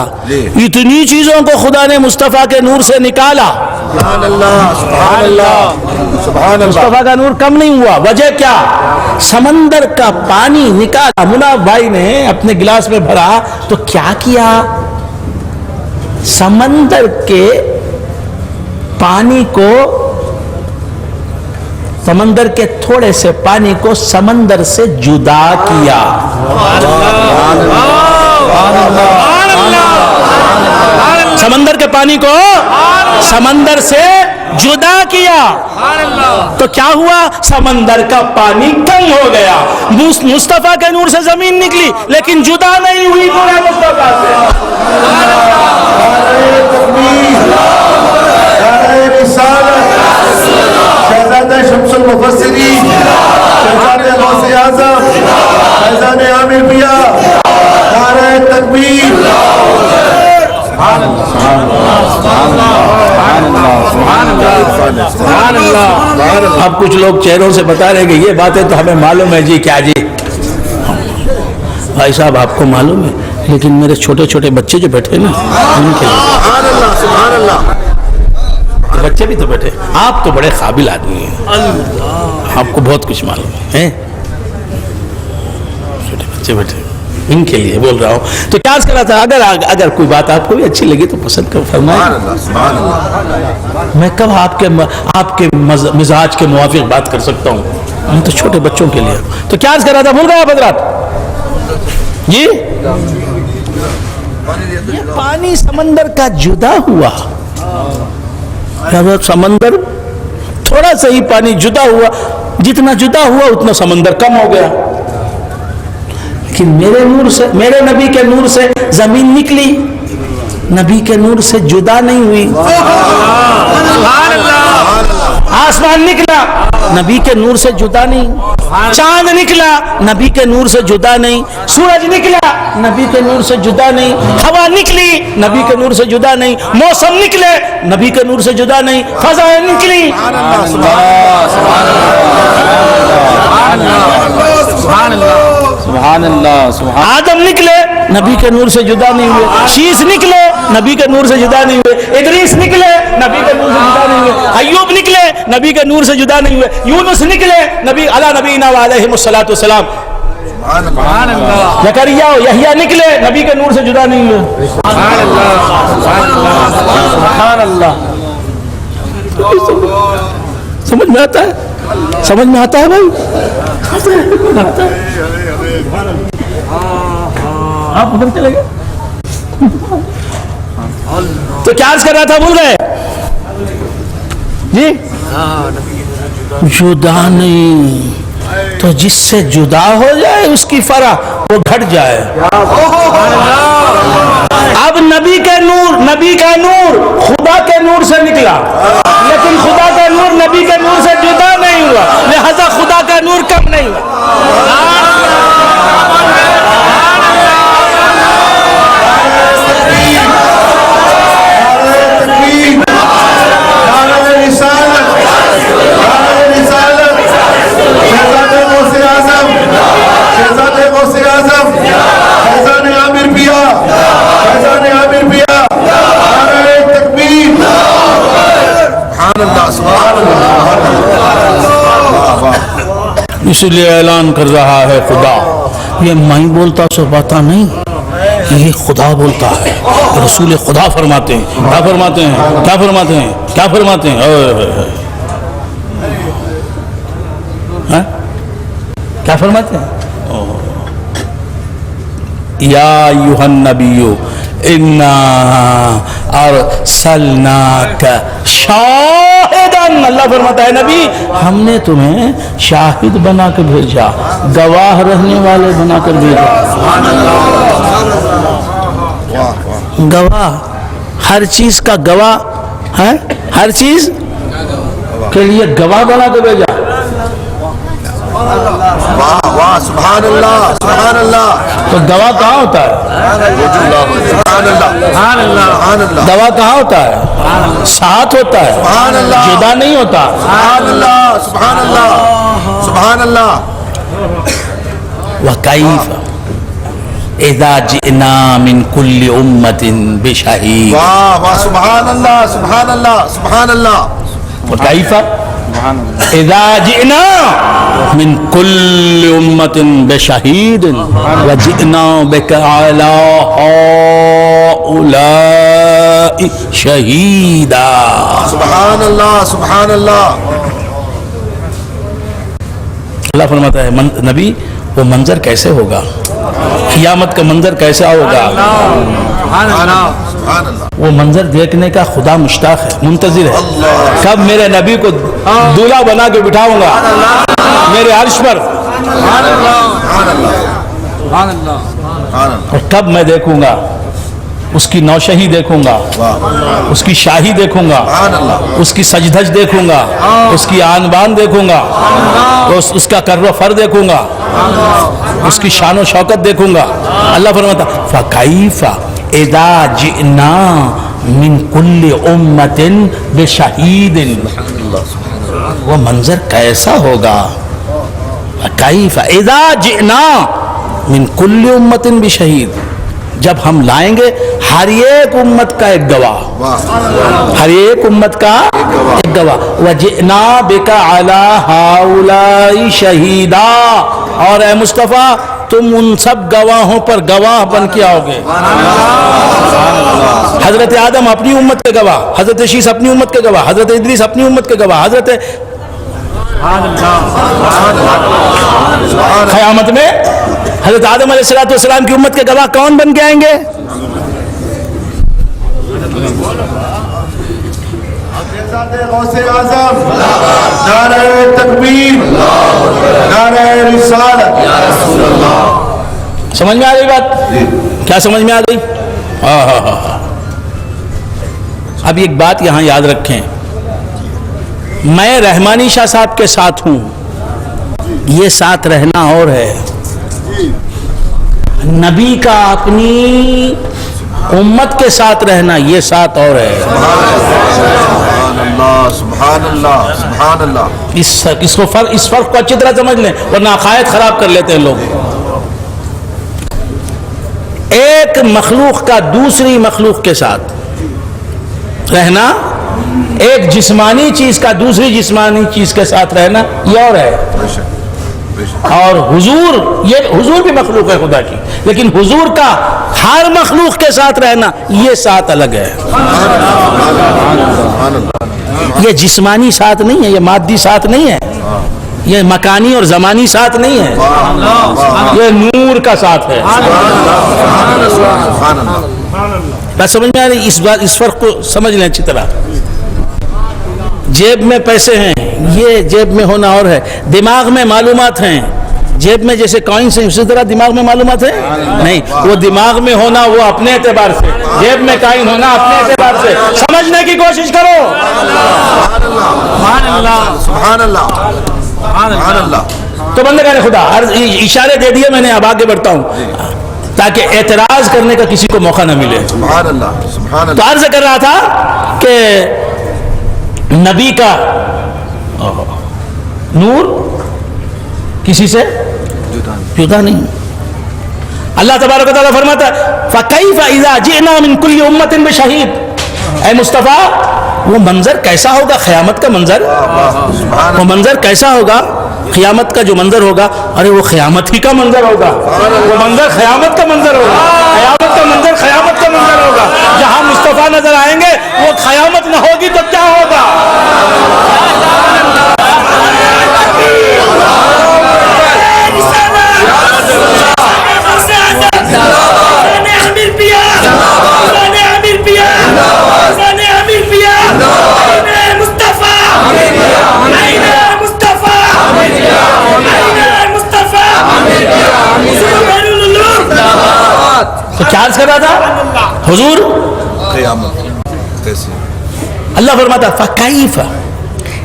اتنی چیزوں کو خدا نے مصطفیٰ کے نور سے نکالا، مصطفیٰ کا نور کم نہیں ہوا۔ وجہ کیا؟ سمندر کا پانی نکالا، مناف بھائی نے اپنے گلاس میں بھرا تو کیا کیا؟ سمندر کے پانی کو، سمندر کے تھوڑے سے پانی کو سمندر سے جدا کیا، سمندر کے پانی کو سمندر سے جدا کیا تو کیا ہوا؟ سمندر کا پانی کم ہو گیا، مصطفیٰ کے نور سے زمین نکلی لیکن جدا نہیں ہوئی نور مصطفیٰ سے۔ شہزادہ شمس المفسرین، شہزادہ غوث اعظم، فیضان عامر پیا، نعرہ تکبیر۔ اب کچھ لوگ چہروں سے بتا رہے کہ یہ باتیں تو ہمیں معلوم ہے جی، کیا جی؟ بھائی صاحب آپ کو معلوم ہے، لیکن میرے چھوٹے چھوٹے بچے جو بیٹھے نا، ان کے بچے بھی تو بیٹھے، آپ تو بڑے قابل آدمی ہیں، آپ کو بہت کچھ معلوم ہے، چھوٹے بچے بیٹھے، ان کے لیے بول رہا ہوں۔ تو کیا عرض کر رہا تھا، اگر کوئی بات آپ کو بھی اچھی لگی تو پسند کر فرمائیں، میں کب آپ کے مزاج کے موافق بات کر سکتا ہوں، میں تو چھوٹے بچوں کے لیے۔ تو کیا عرض کر رہا تھا، بھول گئے آپ حضرات جی؟ یہ پانی سمندر کا جدا ہوا، سمندر تھوڑا سا ہی پانی جدا ہوا، جتنا جدا ہوا اتنا سمندر کم ہو گیا، لیکن میرے نبی کے نور سے زمین نکلی، نبی کے نور سے جدا نہیں ہوئی۔ آسمان نکلا، نبی کے نور سے جدا نہیں، چاند نکلا، نبی کے نور سے جدا نہیں، سورج نکلا، نبی کے نور سے جدا نہیں، ہوا نکلی، نبی کے نور سے جدا نہیں، موسم نکلے، نبی کے نور سے جدا نہیں، فضائیں نکلی۔ سبحان اللہ، آدم نکلے، نبی کے نور سے جدا نہیں ہوئے. شیس نکلے نبی کے نور سے جدا نہیں ہوئے. ادریس نکلے نبی کے نور سے جدا نہیں ہوئے. ایوب نکلے نبی کے نور سے جدا نہیں ہوئے. یونس نکلے نبی علی نبینا وعلیہ الصلوۃ والسلام. زکریا و یحییٰ نکلے نبی کے نور سے جدا نہیں ہوئے. سبحان اللہ. سمجھ میں آتا ہے؟ سمجھ میں آتا ہے بھائی؟ آپ ادھر چلے گئے تو کیا عرض کر رہا تھا بھول گئے جی؟ جدا نہیں تو جس سے جدا ہو جائے اس کی فرح وہ گھٹ جائے. اب نبی کا نور خدا کے نور سے نکلا لیکن خدا کا نور نبی کے نور سے جدا نہیں ہوا لہذا خدا کا نور کم نہیں ہوا. اس لیے اعلان کر رہا ہے خدا. یہ میں بولتا سو پاتا نہیں یہ خدا بولتا ہے. رسول خدا فرماتے ہیں. کیا فرماتے ہیں؟ کیا فرماتے ہیں؟ کیا فرماتے ہیں؟ کیا فرماتے ہیں؟ یا ایھا النبی انا ارسلناک شاہداً. اللہ فرماتا ہے نبی ہم نے تمہیں شاہد بنا کر بھیجا گواہ رہنے والے بنا کر بھیجا. گواہ ہر چیز کا گواہ ہے. ہر چیز کے لیے گواہ بنا کر بھیجا. واہ سبحان اللہ سبحان اللہ. تو گواہ کہاں ہوتا ہے؟ گواہ کہاں ہوتا ہے؟ ساتھ ہوتا ہے جدا نہیں ہوتا. سبحان اللہ سبحان اللہ سبحان اللہ. وَكَيْفَ اِذَا جِئْنَا مِنْ كُلِّ أُمَّةٍ بِشَهِيدٍ. واہ واہ سبحان اللہ سبحان اللہ سبحان اللہ. وَكَيْفَ اِذَا جِئْنَا مِنْ كُلِّ أُمَّةٍ بِشَهِيدٍ وَجِئْنَا بِكَ عَلَى هَؤُلَاءِ شَهِيدًا. سبحان اللہ سبحان اللہ. اللہ فرماتا ہے نبی وہ منظر کیسے ہوگا؟ قیامت کا منظر کیسا ہوگا؟ وہ منظر دیکھنے کا خدا مشتاق ہے منتظر ہے. کب میرے نبی کو دولہا بنا کے بٹھاؤں گا میرے عرش پر اور کب میں دیکھوں گا اس کی نوشہی دیکھوں گا اس کی شاہی دیکھوں گا اس کی سجدھج دیکھوں گا اس کی آن بان دیکھوں گا اس کا کر و فر دیکھوں گا اس کی شان و شوکت دیکھوں گا. اللہ فرماتا فَكَيْفَ اِذَا جِئْنَا مِنْ كُلِّ أُمَّةٍ بِشَهِيدٍ. وہ منظر کیسا ہوگا؟ فَكَيْفَ اِذَا جِئْنَا مِنْ كُلِّ أُمَّةٍ بِشَهِيدٍ. جب ہم لائیں گے ہر ایک امت کا ایک گواہ. ہر ایک امت کا ایک گواہ. وَجِئْنَا بِكَ عَلَى هَؤُلَاءِ شَهِيدًا. اور اے مصطفیٰ تم ان سب گواہوں پر گواہ بن کے آؤ گے. حضرت آدم اپنی امت کے گواہ, حضرت شیس اپنی امت کے گواہ, حضرت ادریس اپنی امت کے گواہ, حضرت قیامت میں حضرت آدم علیہ السلام کی امت کے گواہ کون بن کے آئیں گے؟ غوث اعظم نعرہ تکبیر نعرہ رسالت. سمجھ میں آ رہی بات؟ کیا سمجھ میں آ گئی؟ اب ایک بات یہاں یاد رکھیں, میں رحمانی شاہ صاحب کے ساتھ ہوں, یہ ساتھ رہنا اور ہے. نبی کا اپنی امت کے ساتھ رہنا یہ ساتھ اور ہے. سبحان اللہ سبحان اللہ. اس فرق کو اچھی طرح سمجھ لیں ورنہ عقائد خراب کر لیتے ہیں لوگ. ایک مخلوق کا دوسری مخلوق کے ساتھ رہنا، ایک جسمانی چیز کا دوسری جسمانی چیز کے ساتھ رہنا یہ اور ہے. اور حضور، یہ حضور بھی مخلوق ہے خدا کی، لیکن حضور کا ہر مخلوق کے ساتھ رہنا یہ ساتھ الگ ہے. یہ جسمانی ساتھ نہیں ہے، یہ مادی ساتھ نہیں ہے، یہ مکانی اور زمانی ساتھ نہیں ہے، یہ نور کا ساتھ ہے. بات سمجھ میں آ رہی؟ اس فرق کو سمجھ لیں اچھی طرح. جیب میں پیسے ہیں، یہ جیب میں ہونا اور ہے. دماغ میں معلومات ہیں، جیب میں جیسے کوئنس ہیں اسی طرح دماغ میں معلومات ہیں نہیں. وہ دماغ میں ہونا وہ اپنے اعتبار سے، جیب میں کوئن ہونا اپنے اعتبار سے. سمجھنے کی کوشش کرو. سبحان اللہ، سبحان اللہ، سبحان اللہ. تو بندگان خدا اشارے دے دیے میں نے، اب آگے بڑھتا ہوں تاکہ اعتراض کرنے کا کسی کو موقع نہ ملے. سبحان اللہ، سبحان تو اللہ. عرض کر رہا تھا کہ نبی کا نور کسی سے جدا نہیں. اللہ تبارک و تعالیٰ فرماتا ہے فَكَيْفَ إِذَا جِئْنَا مِن كُلِّ أُمَّةٍ بِشَهِيدٍ. اے مصطفیٰ وہ منظر کیسا ہوگا، قیامت کا منظر، وہ منظر کیسا ہوگا، قیامت کا جو منظر ہوگا. ارے وہ قیامت ہی کا منظر ہوگا، وہ منظر قیامت کا منظر ہوگا، قیامت کا منظر قیامت کا منظر ہوگا. جہاں مصطفیٰ نظر آئیں گے وہ قیامت نہ ہوگی تو کیا ہوگا؟ تو کیا عرض کر رہا تھا حضور؟ قیامت کیسے؟ اللہ فرماتا فَكَيْفَ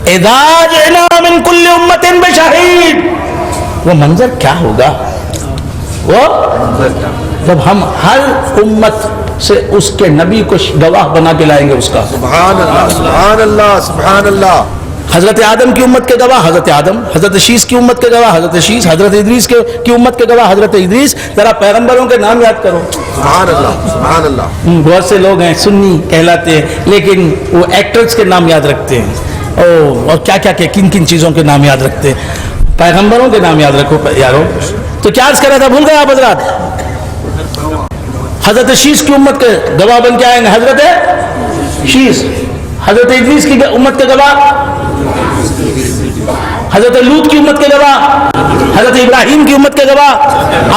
إِذَا جِئْنَا مِن كُلِّ أُمَّةٍ بِشَهِيدٍ. وہ منظر کیا ہوگا، وہ جب ہم ہر امت سے اس کے نبی کو گواہ بنا کے لائیں گے اس کا. سبحان اللہ، سبحان اللہ، سبحان اللہ. حضرت آدم کی امت کے گواہ حضرت آدم، حضرت شیس کی امت کے گواہ حضرت شیس، حضرت ادریس کی امت کے گواہ حضرت ادریس. ذرا پیغمبروں کے نام یاد کرو. سبحان اللہ، سبحان اللہ. بہت سے لوگ ہیں سنی کہلاتے ہیں لیکن وہ ایکٹرز کے نام یاد رکھتے ہیں اور کیا کیا کہ کن کن چیزوں کے نام یاد رکھتے ہیں. پیغمبروں کے نام یاد رکھو یارو. تو کیا عرض کر رہا تھا، بھول گئے آپ حضرات؟ حضرت شیس کی امت کے گواہ بن کے آئیں گے حضرت شیس. حضرت ادریس کی امت کے گواہ حضرت لوط کی امت کے گواہ، حضرت ابراہیم کی امت کے گواہ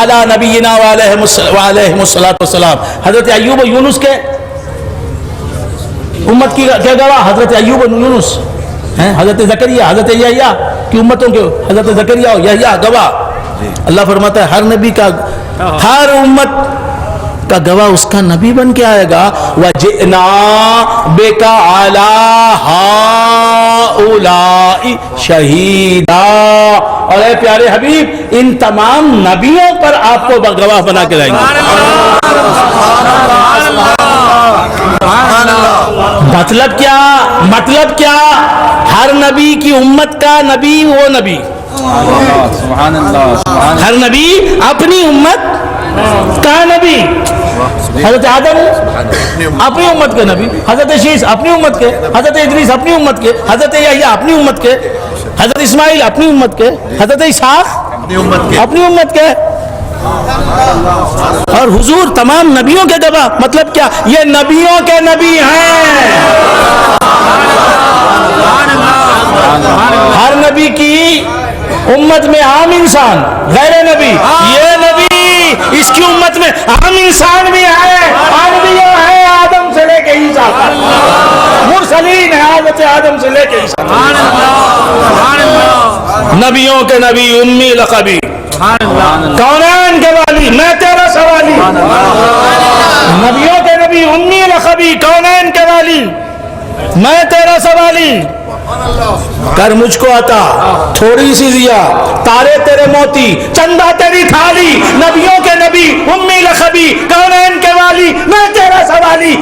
علی نبینا وعلیہم الصلاۃ والسلام. حضرت ایوب و یونس کے امت کی گواہ حضرت ایوب و یونس. حضرت زکریا، حضرت یحییٰ کی امتوں کے حضرت زکریا و یحییٰ گواہ. اللہ فرماتا ہے ہر نبی کا، ہر امت کا گواہ اس کا نبی بن کے آئے گا. وَجِئْنَا بِكَ عَلَىٰ هَٰؤُلَاءِ شَهِيدًا. اور اے پیارے حبیب ان تمام نبیوں پر آپ کو گواہ بنا کے لائیں گے. مطلب کیا؟ مطلب کیا؟ ہر نبی کی امت کا نبی وہ نبی، سبحان اللہ، ہر نبی اپنی امت کا نبی. حضرت آدم اپنی امت کے نبی، حضرت شیس اپنی امت کے، حضرت ادریس اپنی امت کے، حضرت یحییٰ اپنی امت کے، حضرت اسماعیل اپنی امت کے، حضرت اسحاق اپنی امت کے. اور حضور تمام نبیوں کے گواہ. مطلب کیا؟ یہ نبیوں کے نبی ہیں. ہر نبی کی امت میں عام انسان غیر نبی، یہ نبی اس کی امت میں عام انسان بھی ہے، انبیاء ہے آدم سے لے کے عیسیٰ تک، مرسلین ہے حضرت آدم سے لے کے عیسیٰ تک. نبیوں کے نبی، امی لقبی، کونین کے والی، میں تیرا سوالی. نبیوں کے نبی، امی لقبی، کونین کے والی، میں تیرا سوالی. کر مجھ کو عطا تھوڑی سی ضیا، تارے تیرے موتی، چندہ تیری تھالی. نبیوں کے نبی، امی لقبی، کونین کے والی، میں تیرا سوالی.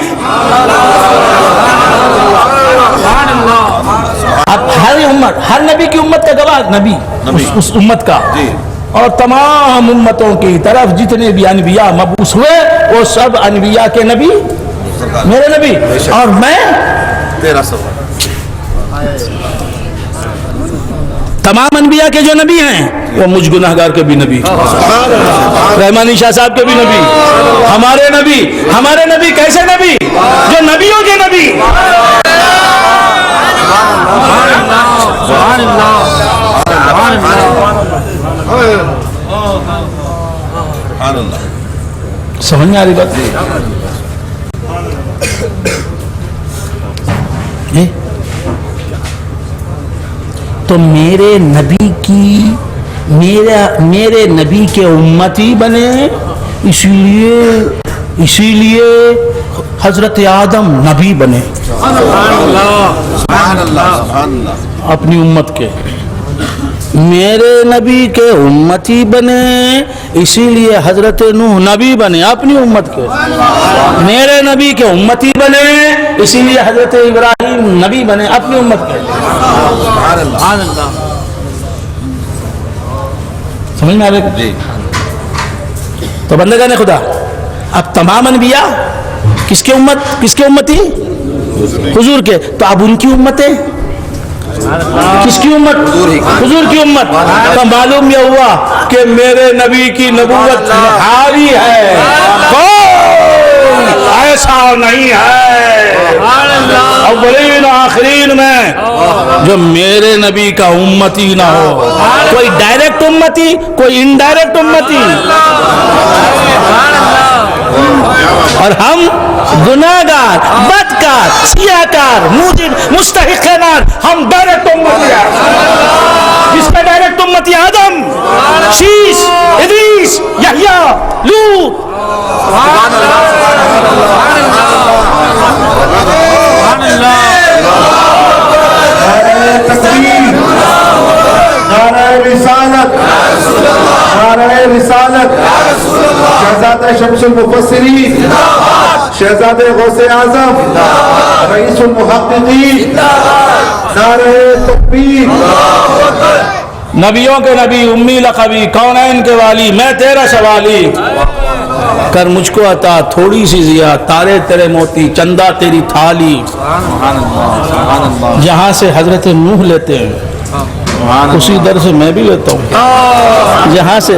اب ہر امت، ہر نبی کی امت کا گواہ نبی اس امت کا. اور تمام امتوں کی طرف جتنے بھی انبیاء مبعوث ہوئے وہ سب انبیاء کے نبی میرے نبی، اور میں تیرا سفر تمام انبیاء کے جو نبی ہیں وہ مجھ گناہگار کے بھی نبی، رحمانی شاہ صاحب کے بھی نبی، ہمارے نبی کیسے نبی؟ جو نبیوں کے نبی۔ سبحان اللہ سبحان اللہ سمجھ میں آ رہی بات؟ تو میرے نبی کے امتی بنے، اسی لیے حضرت آدم نبی بنے اپنی امت کے، میرے نبی کے امتی بنے اسی لیے حضرت نوح نبی بنے اپنی امت کے، میرے نبی کے امتی بنے اسی لیے حضرت ابراہیم نبی بنے اپنی امت کے۔ سمجھ میں آ رہے؟ تو بندگان خدا اب تمام انبیاء کس کے امتی؟ حضور کے، تو اب ان کی امتیں کس کی امت؟ حضور کی امت۔ تو معلوم یہ ہوا کہ میرے نبی کی نبوت حاوی ہے، کوئی ایسا نہیں ہے اولین آخرین میں جو میرے نبی کا امتی نہ ہو، کوئی ڈائریکٹ امتی کوئی انڈائریکٹ امتی، اور ہم گناہگار بدکار سیاہکار موجب مستحق نار، ہم ڈائریکٹ امتی ہیں۔ جس کا ڈائریکٹ امتی آدم، شیش، ادریس، یحییٰ، لوط، نعرہ رسالت شہزادہ شمس المفسرین، شہزادہ غوث اعظم، رئیس المحققین، نعرہ تکبیر۔ نبیوں کے نبی، امی لقبی، کونین کے والی، میں تیرا سوالی، کر مجھ کو عطا تھوڑی سی ضیا، تارے تیرے موتی، چندہ تیری تھالی۔ جہاں سے حضرت نوح لیتے ہیں اسی در سے میں بھی لیتا ہوں، جہاں سے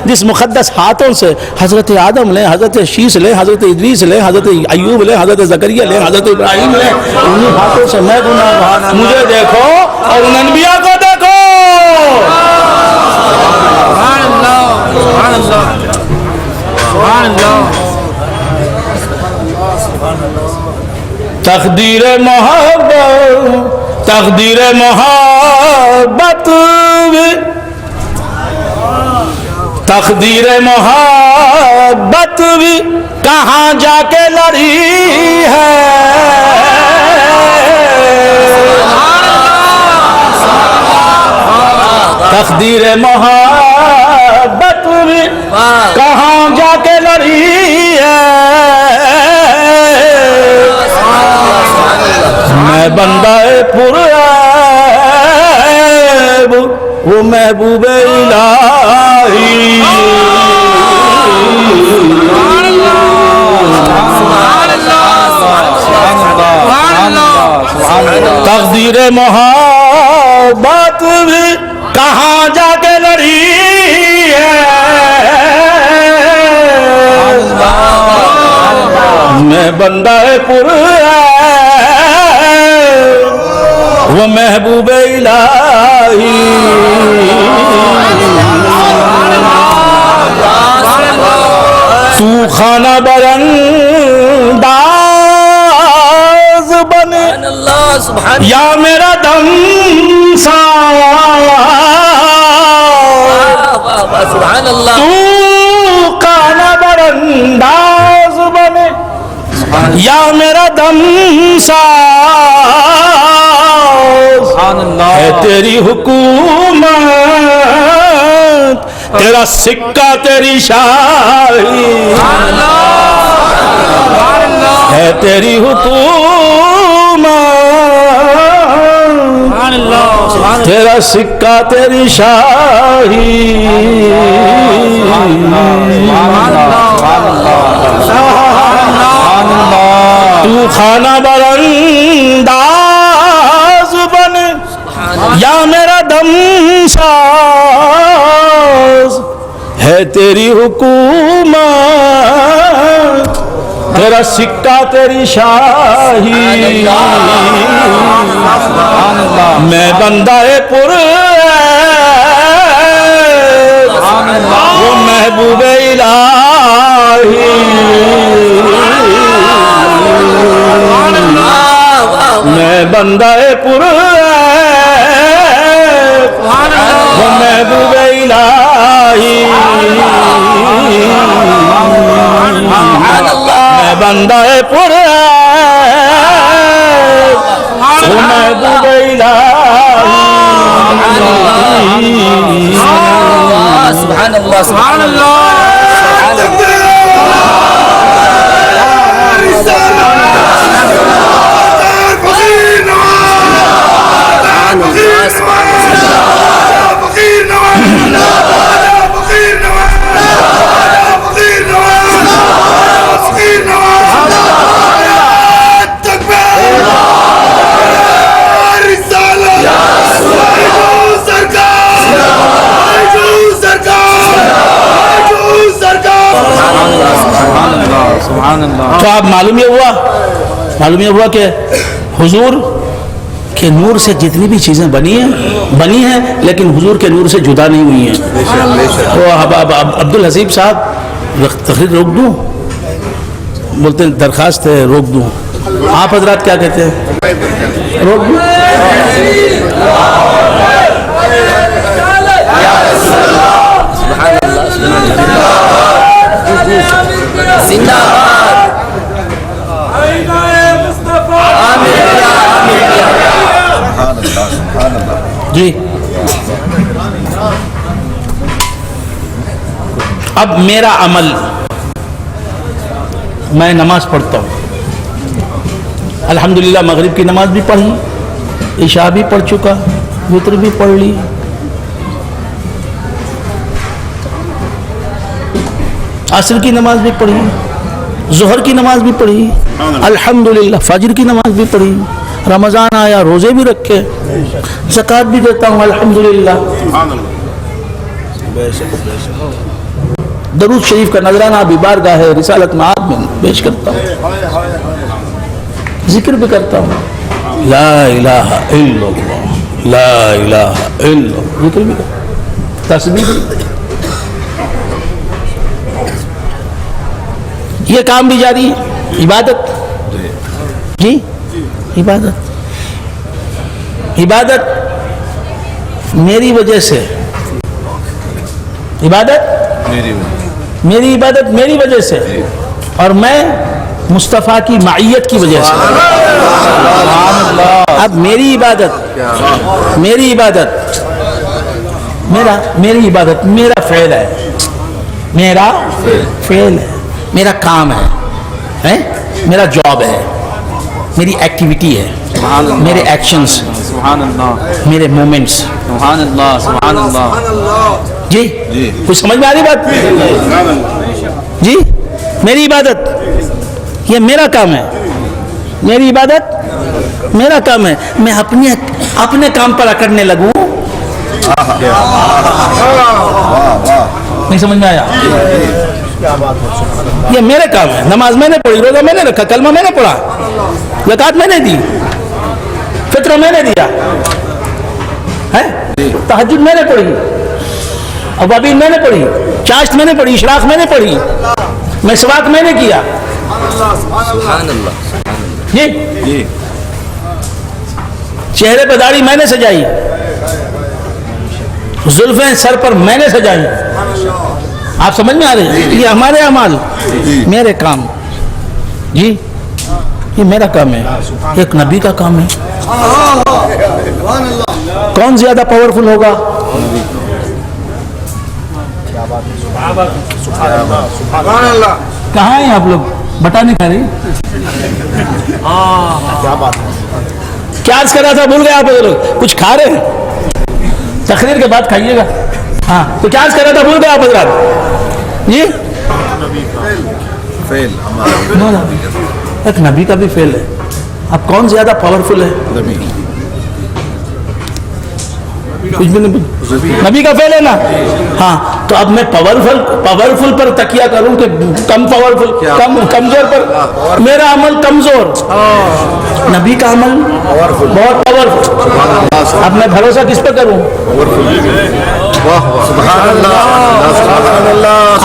جس مقدس ہاتھوں سے حضرت آدم لیں، حضرت شیش لیں، حضرت ادریس لیں، حضرت ایوب لیں، حضرت زکریا لیں، حضرت ابراہیم لیں، انہی ہاتھوں سے میں گناہگار، مجھے دیکھو اور ان انبیاء کو دیکھو۔ سبحان اللہ سبحان اللہ سبحان اللہ۔ تقدیر محبت بھی کہاں جا کے لڑی ہے، تقدیر محبت بھی کہاں جا کے لڑی ہے، میں بندہ پرعیب وہ محبوب الہی، تقدیر محبت بھی کہاں جا کے لڑی ہے، میں بندہ پرعیب وہ محبوب الہی، تو خانہ برانداز بنے یا میرا دم سبحان اللہ، تو خانہ برانداز بنے یا میرا دم ہے، تیری حکومت تیرا سکہ تیری شاہی ہے، تیری حکومت تیرا تیرا سکہ تیری شاہی تو خانہ برانداز بن یا میرا دم ساز ہے تیری حکومت تیرا سکہ تیری شاہی میں بندہ پر وہ محبوب الہی میں بندہ پر وہ محبوب الہی میں بندہ پر وہ محبوب الہی سبحان اللہ سبحان اللہ تو آپ معلوم یہ ہوا کہ حضور کے نور سے جتنی بھی چیزیں بنی ہیں لیکن حضور کے نور سے جدا نہیں ہوئی ہیں. تو عبد الحسیب صاحب تقریر روک دوں؟ بولتے ہیں درخواست ہے روک دوں. آپ حضرات کیا کہتے ہیں؟ روک دوں؟ جی اب میرا عمل، میں نماز پڑھتا ہوں الحمدللہ. مغرب کی نماز بھی پڑھی، عشاء بھی پڑھ چکا، وتر بھی پڑھ لی. عصر کی نماز بھی پڑھی، ظہر کی نماز بھی پڑھی، الحمدللہ فجر کی نماز بھی پڑھی. رمضان آیا روزے بھی رکھے، زکوٰۃ بھی دیتا ہوں الحمدللہ. درود شریف کا نذرانہ بھی بارگاہ رسالت معاد میں پیش کرتا ہوں، ذکر بھی کرتا ہوں لا الہ الا اللہ لا الہ الا اللہ، ذکر بھی کرتا ہوں، تسبیح بھی. یہ کام بھی جاری ہے. عبادت جی عبادت میری وجہ سے، میری عبادت میری وجہ سے، اور میں مصطفیٰ کی معیت کی وجہ سے. اب میری عبادت میرا فعل ہے، میرا کام ہے، میرا جاب ہے، میری ایکٹیویٹی ہے، میرے ایکشنز، میرے مومنٹس. جی کچھ سمجھ میں آ رہی بات؟ جی میری عبادت یہ میرا کام ہے، میری عبادت میرا کام ہے. میں اپنے کام پر اکڑنے لگوں، نہیں سمجھ میں آیا؟ یہ میرے کام ہے. نماز میں نے پڑھی، روزہ میں نے رکھا، کلمہ میں نے پڑھا، زکوٰۃ میں نے دی، فطرہ میں نے دیا، تہجد میں نے پڑھی، اوابین میں نے پڑھی، چاشت میں نے پڑھی، اشراق میں نے پڑھی، مسواک میں نے کیا. جی چہرے پہ داڑھی میں نے سجائی، زلفیں سر پر میں نے سجائی. آپ سمجھ میں آ رہی؟ یہ ہمارے اعمال، میرے کام. جی یہ میرا کام ہے، ایک نبی کا کام ہے. کون زیادہ پاورفل ہوگا؟ کہاں ہیں آپ لوگ؟ بتا نہیں کھا رہی؟ کیا عرض کر رہا تھا؟ بھول گئے آپ لوگ؟ کچھ کھا رہے ہیں؟ تقریر کے بعد کھائیے گا. ہاں تو کیا عرض کر رہا تھا, بھول گیا آپ حضرات جی. ایک نبی کا بھی فیل ہے. اب کون زیادہ پاورفل ہے؟ کچھ بھی نہیں, نبی کا فیل ہے نا. ہاں تو اب میں پاورفل پر تکیہ کروں کہ کم پاورفل, کمزور پر؟ میرا عمل کمزور, نبی کا عمل بہت پاورفل. اب میں بھروسہ کس پہ کروں؟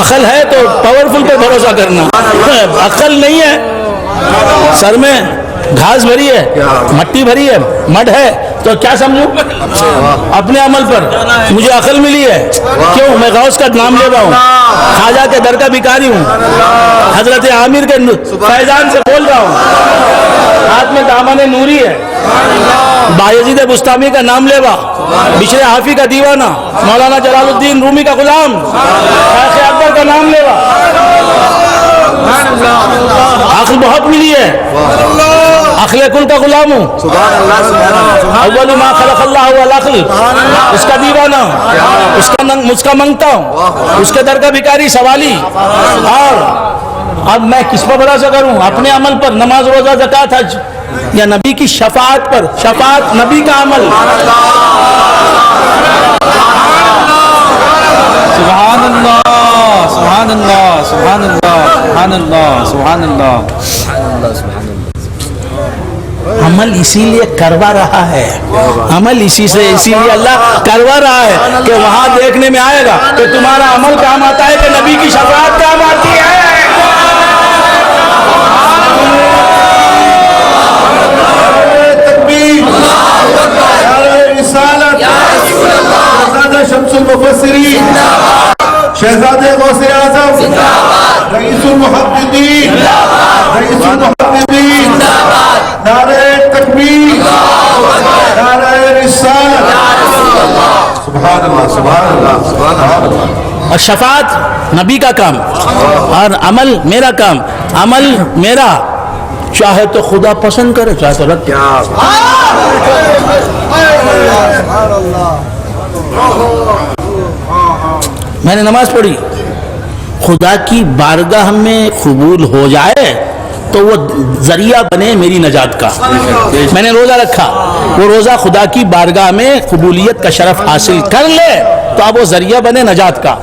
عقل ہے تو پاورفل پہ بھروسہ کرنا, عقل نہیں ہے, سر میں گھاس بھری ہے, مٹی بھری ہے, مڈ ہے, تو کیا سمجھوں اپنے عمل پر؟ مجھے عقل ملی ہے, کیوں؟ میں غوث کا نام لے رہا ہوں, خواجہ کے در کا بھکاری ہوں, حضرت عامر کے فیضان سے بول رہا ہوں, ہاتھ میں دامن نوری ہے, بایزید بستامی کا نام لے رہا, بشر حافی کا دیوانہ, مولانا جلال الدین رومی کا غلام, شیخ اکبر کا نام لے رہا. عقل بہت ملی ہے, عقل کل کا غلام ہوں, اول ما خلق اللہ هو العقل, اس کا دیوانہ, اس کا منگتا ہوں, اس کے در کا بھکاری سوالی. اور اب میں کس پر بھروسہ کروں؟ اپنے عمل پر, نماز روزہ زکوٰۃ حج, یا نبی کی شفاعت پر؟ شفاعت نبی کا عمل. سبحان اللہ, سبحان اللہ, سبحان اللہ, سبحان اللہ, سبحان اللہ. عمل اسی لیے کروا رہا ہے, عمل اسی لیے اللہ کروا رہا ہے کہ وہاں دیکھنے میں آئے گا کہ تمہارا عمل کام آتا ہے کہ نبی کی شفاعت کام آتی ہے. شہزادہ شمس المفسرین, شہزادہ غوث اعظم, رئیس المحققین, رئیس المحققین, نعرہ تکبیر, نعرہ رسالت. سبحان اللہ, سبحان اللہ, سبحان اللہ. اور شفاعت نبی کا کام اور عمل میرا کام. عمل میرا چاہے تو خدا پسند کرے, چاہے تو رد. میں نے نماز پڑھی, خدا کی بارگاہ میں قبول ہو جائے تو وہ ذریعہ بنے میری نجات کا. میں نے روزہ رکھا, وہ روزہ خدا کی بارگاہ میں قبولیت کا شرف حاصل کر لے تو اب وہ ذریعہ بنے نجات کا.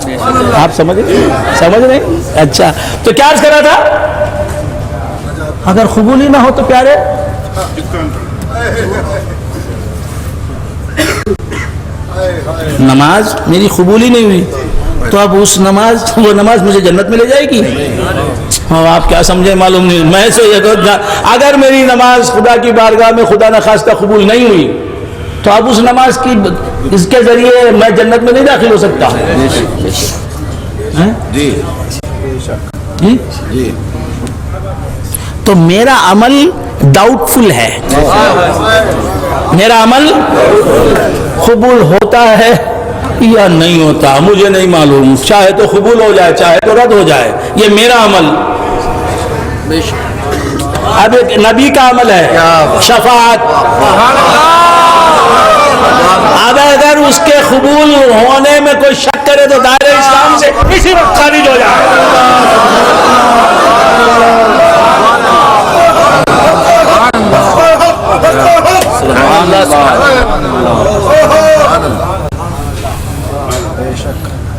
آپ سمجھ رہے؟ اچھا تو کیا عرض کر رہا تھا؟ اگر قبول ہی نہ ہو تو پیارے, نماز میری قبول ہی نہیں ہوئی تو اب وہ نماز مجھے جنت میں لے جائے گی؟ آپ کیا سمجھے معلوم نہیں. میں سے اگر میری نماز خدا کی بارگاہ میں خدا نخواستہ قبول نہیں ہوئی تو اب اس نماز کی اس کے ذریعے میں جنت میں نہیں داخل ہو سکتا. جی جی تو میرا عمل ڈاؤٹ فل ہے, میرا عمل قبول ہوتا ہے یا نہیں ہوتا مجھے نہیں معلوم. چاہے تو قبول ہو جائے, چاہے تو رد ہو جائے, یہ میرا عمل. اب ایک نبی کا عمل ہے شفاعت. اب اگر اس کے قبول ہونے میں کوئی شک کرے تو دائرہ اسلام سے اسی وقت خارج ہو جائے.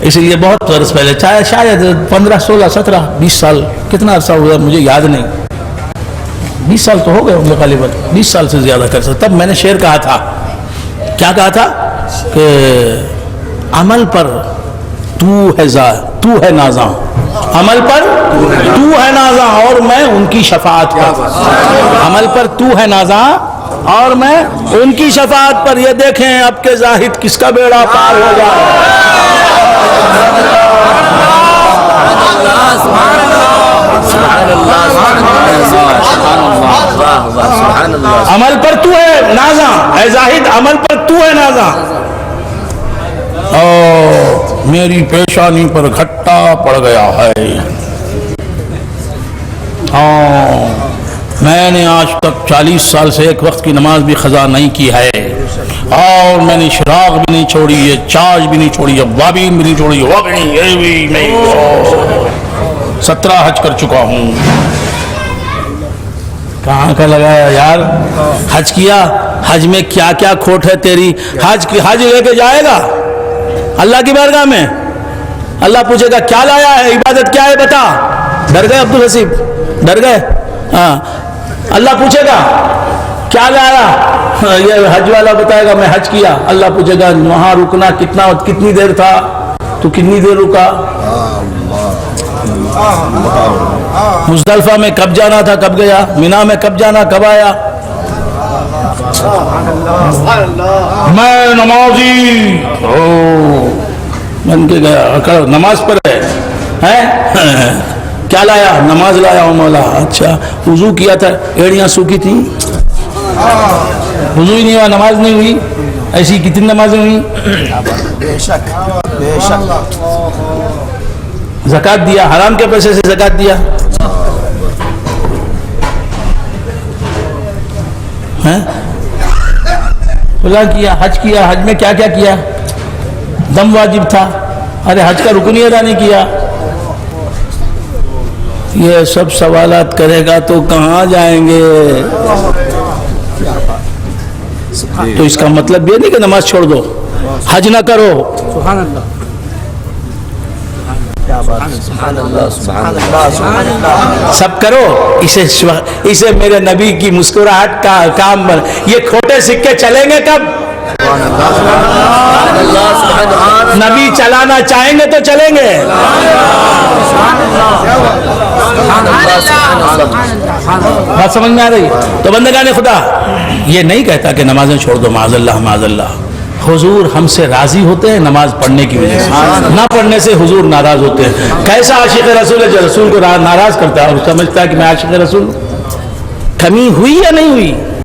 اس لیے بہت برس پہلے, شاید 15 16 17 20 سال, کتنا عرصہ ہوا مجھے یاد نہیں, 20 سال تو ہو گئے ہوں گے غالباً, 20 سال سے زیادہ کر سکتا. تب میں نے شعر کہا تھا, کیا کہا تھا کہ عمل پر تو ہے نازاں, عمل پر تو ہے نازاں اور میں ان کی شفاعت پر. عمل پر تو ہے نازاں اور میں ان کی شفاعت پر. یہ دیکھیں اب کے زاہد کس کا بیڑا پار ہو جائے. عمل پر تو ہے نازاں, اے زاہد عمل پر تو ہے نازاں, او میری پیشانی پر گھٹا پڑ گیا ہے. میں نے آج تک 40 سال سے ایک وقت کی نماز بھی قضا نہیں کی ہے، اور میں نے شراغ بھی نہیں چھوڑی ہے، چارج بھی نہیں چھوڑی ہے، وابین بھی نہیں چھوڑی ہے، وابین یہ بھی نہیں، 17 حج کر چکا ہوں۔ کہاں کا لگایا یار؟ حج کیا، حج میں کیا کیا کھوٹ ہے تیری؟ حج لے کے جائے گا اللہ کی بارگاہ میں، اللہ پوچھے گا کیا لایا ہے، عبادت کیا ہے بتا۔ ڈر گئے عبدالحسیب؟ ڈر گئے؟ ہاں، اللہ پوچھے گا کیا لایا، یہ حج والا بتائے گا میں حج کیا، اللہ پوچھے گا وہاں رکنا کتنی دیر تھا، تو کتنی دیر رکا، مزدلفہ میں کب جانا تھا کب گیا، مینا میں کب جانا کب آیا۔ میں نمازی بن کے گیا، نماز پڑھے کیا لایا، نماز لایا ہوں مولا۔ اچھا، وضو کیا تھا، ایڑیاں سوکھی تھیں، وضو ہی نہیں ہوا، نماز نہیں ہوئی، ایسی کتنی نمازیں ہوئی؟ بے شک بے شک۔ زکات دیا، حرام کے پیسے سے زکات دیا، کھلا کیا، حج میں کیا کیا کیا، دم واجب تھا، ارے حج کا رکن ہی ادا نہیں کیا۔ یہ سب سوالات کرے گا تو کہاں جائیں گے؟ تو اس کا مطلب یہ نہیں کہ نماز چھوڑ دو، حج نہ کرو۔ سبحان اللہ، سب کرو، اسے میرے نبی کی مسکراہٹ کا کام بن۔ یہ کھوٹے سکے چلیں گے کب؟ نبی چلانا چاہیں گے تو چلیں گے۔ بات سمجھ میں آ رہی؟ تو بندگان خدا یہ نہیں کہتا کہ نمازیں چھوڑ دو، معاذ اللہ معاذ اللہ۔ حضور ہم سے راضی ہوتے ہیں نماز پڑھنے کی وجہ سے، نہ پڑھنے سے حضور ناراض ہوتے ہیں۔ کیسا عاشق رسول ہے جو رسول کو ناراض کرتا ہے اور سمجھتا ہے کہ میں عاشق رسول ہوں؟ کمی ہوئی یا نہیں ہوئی؟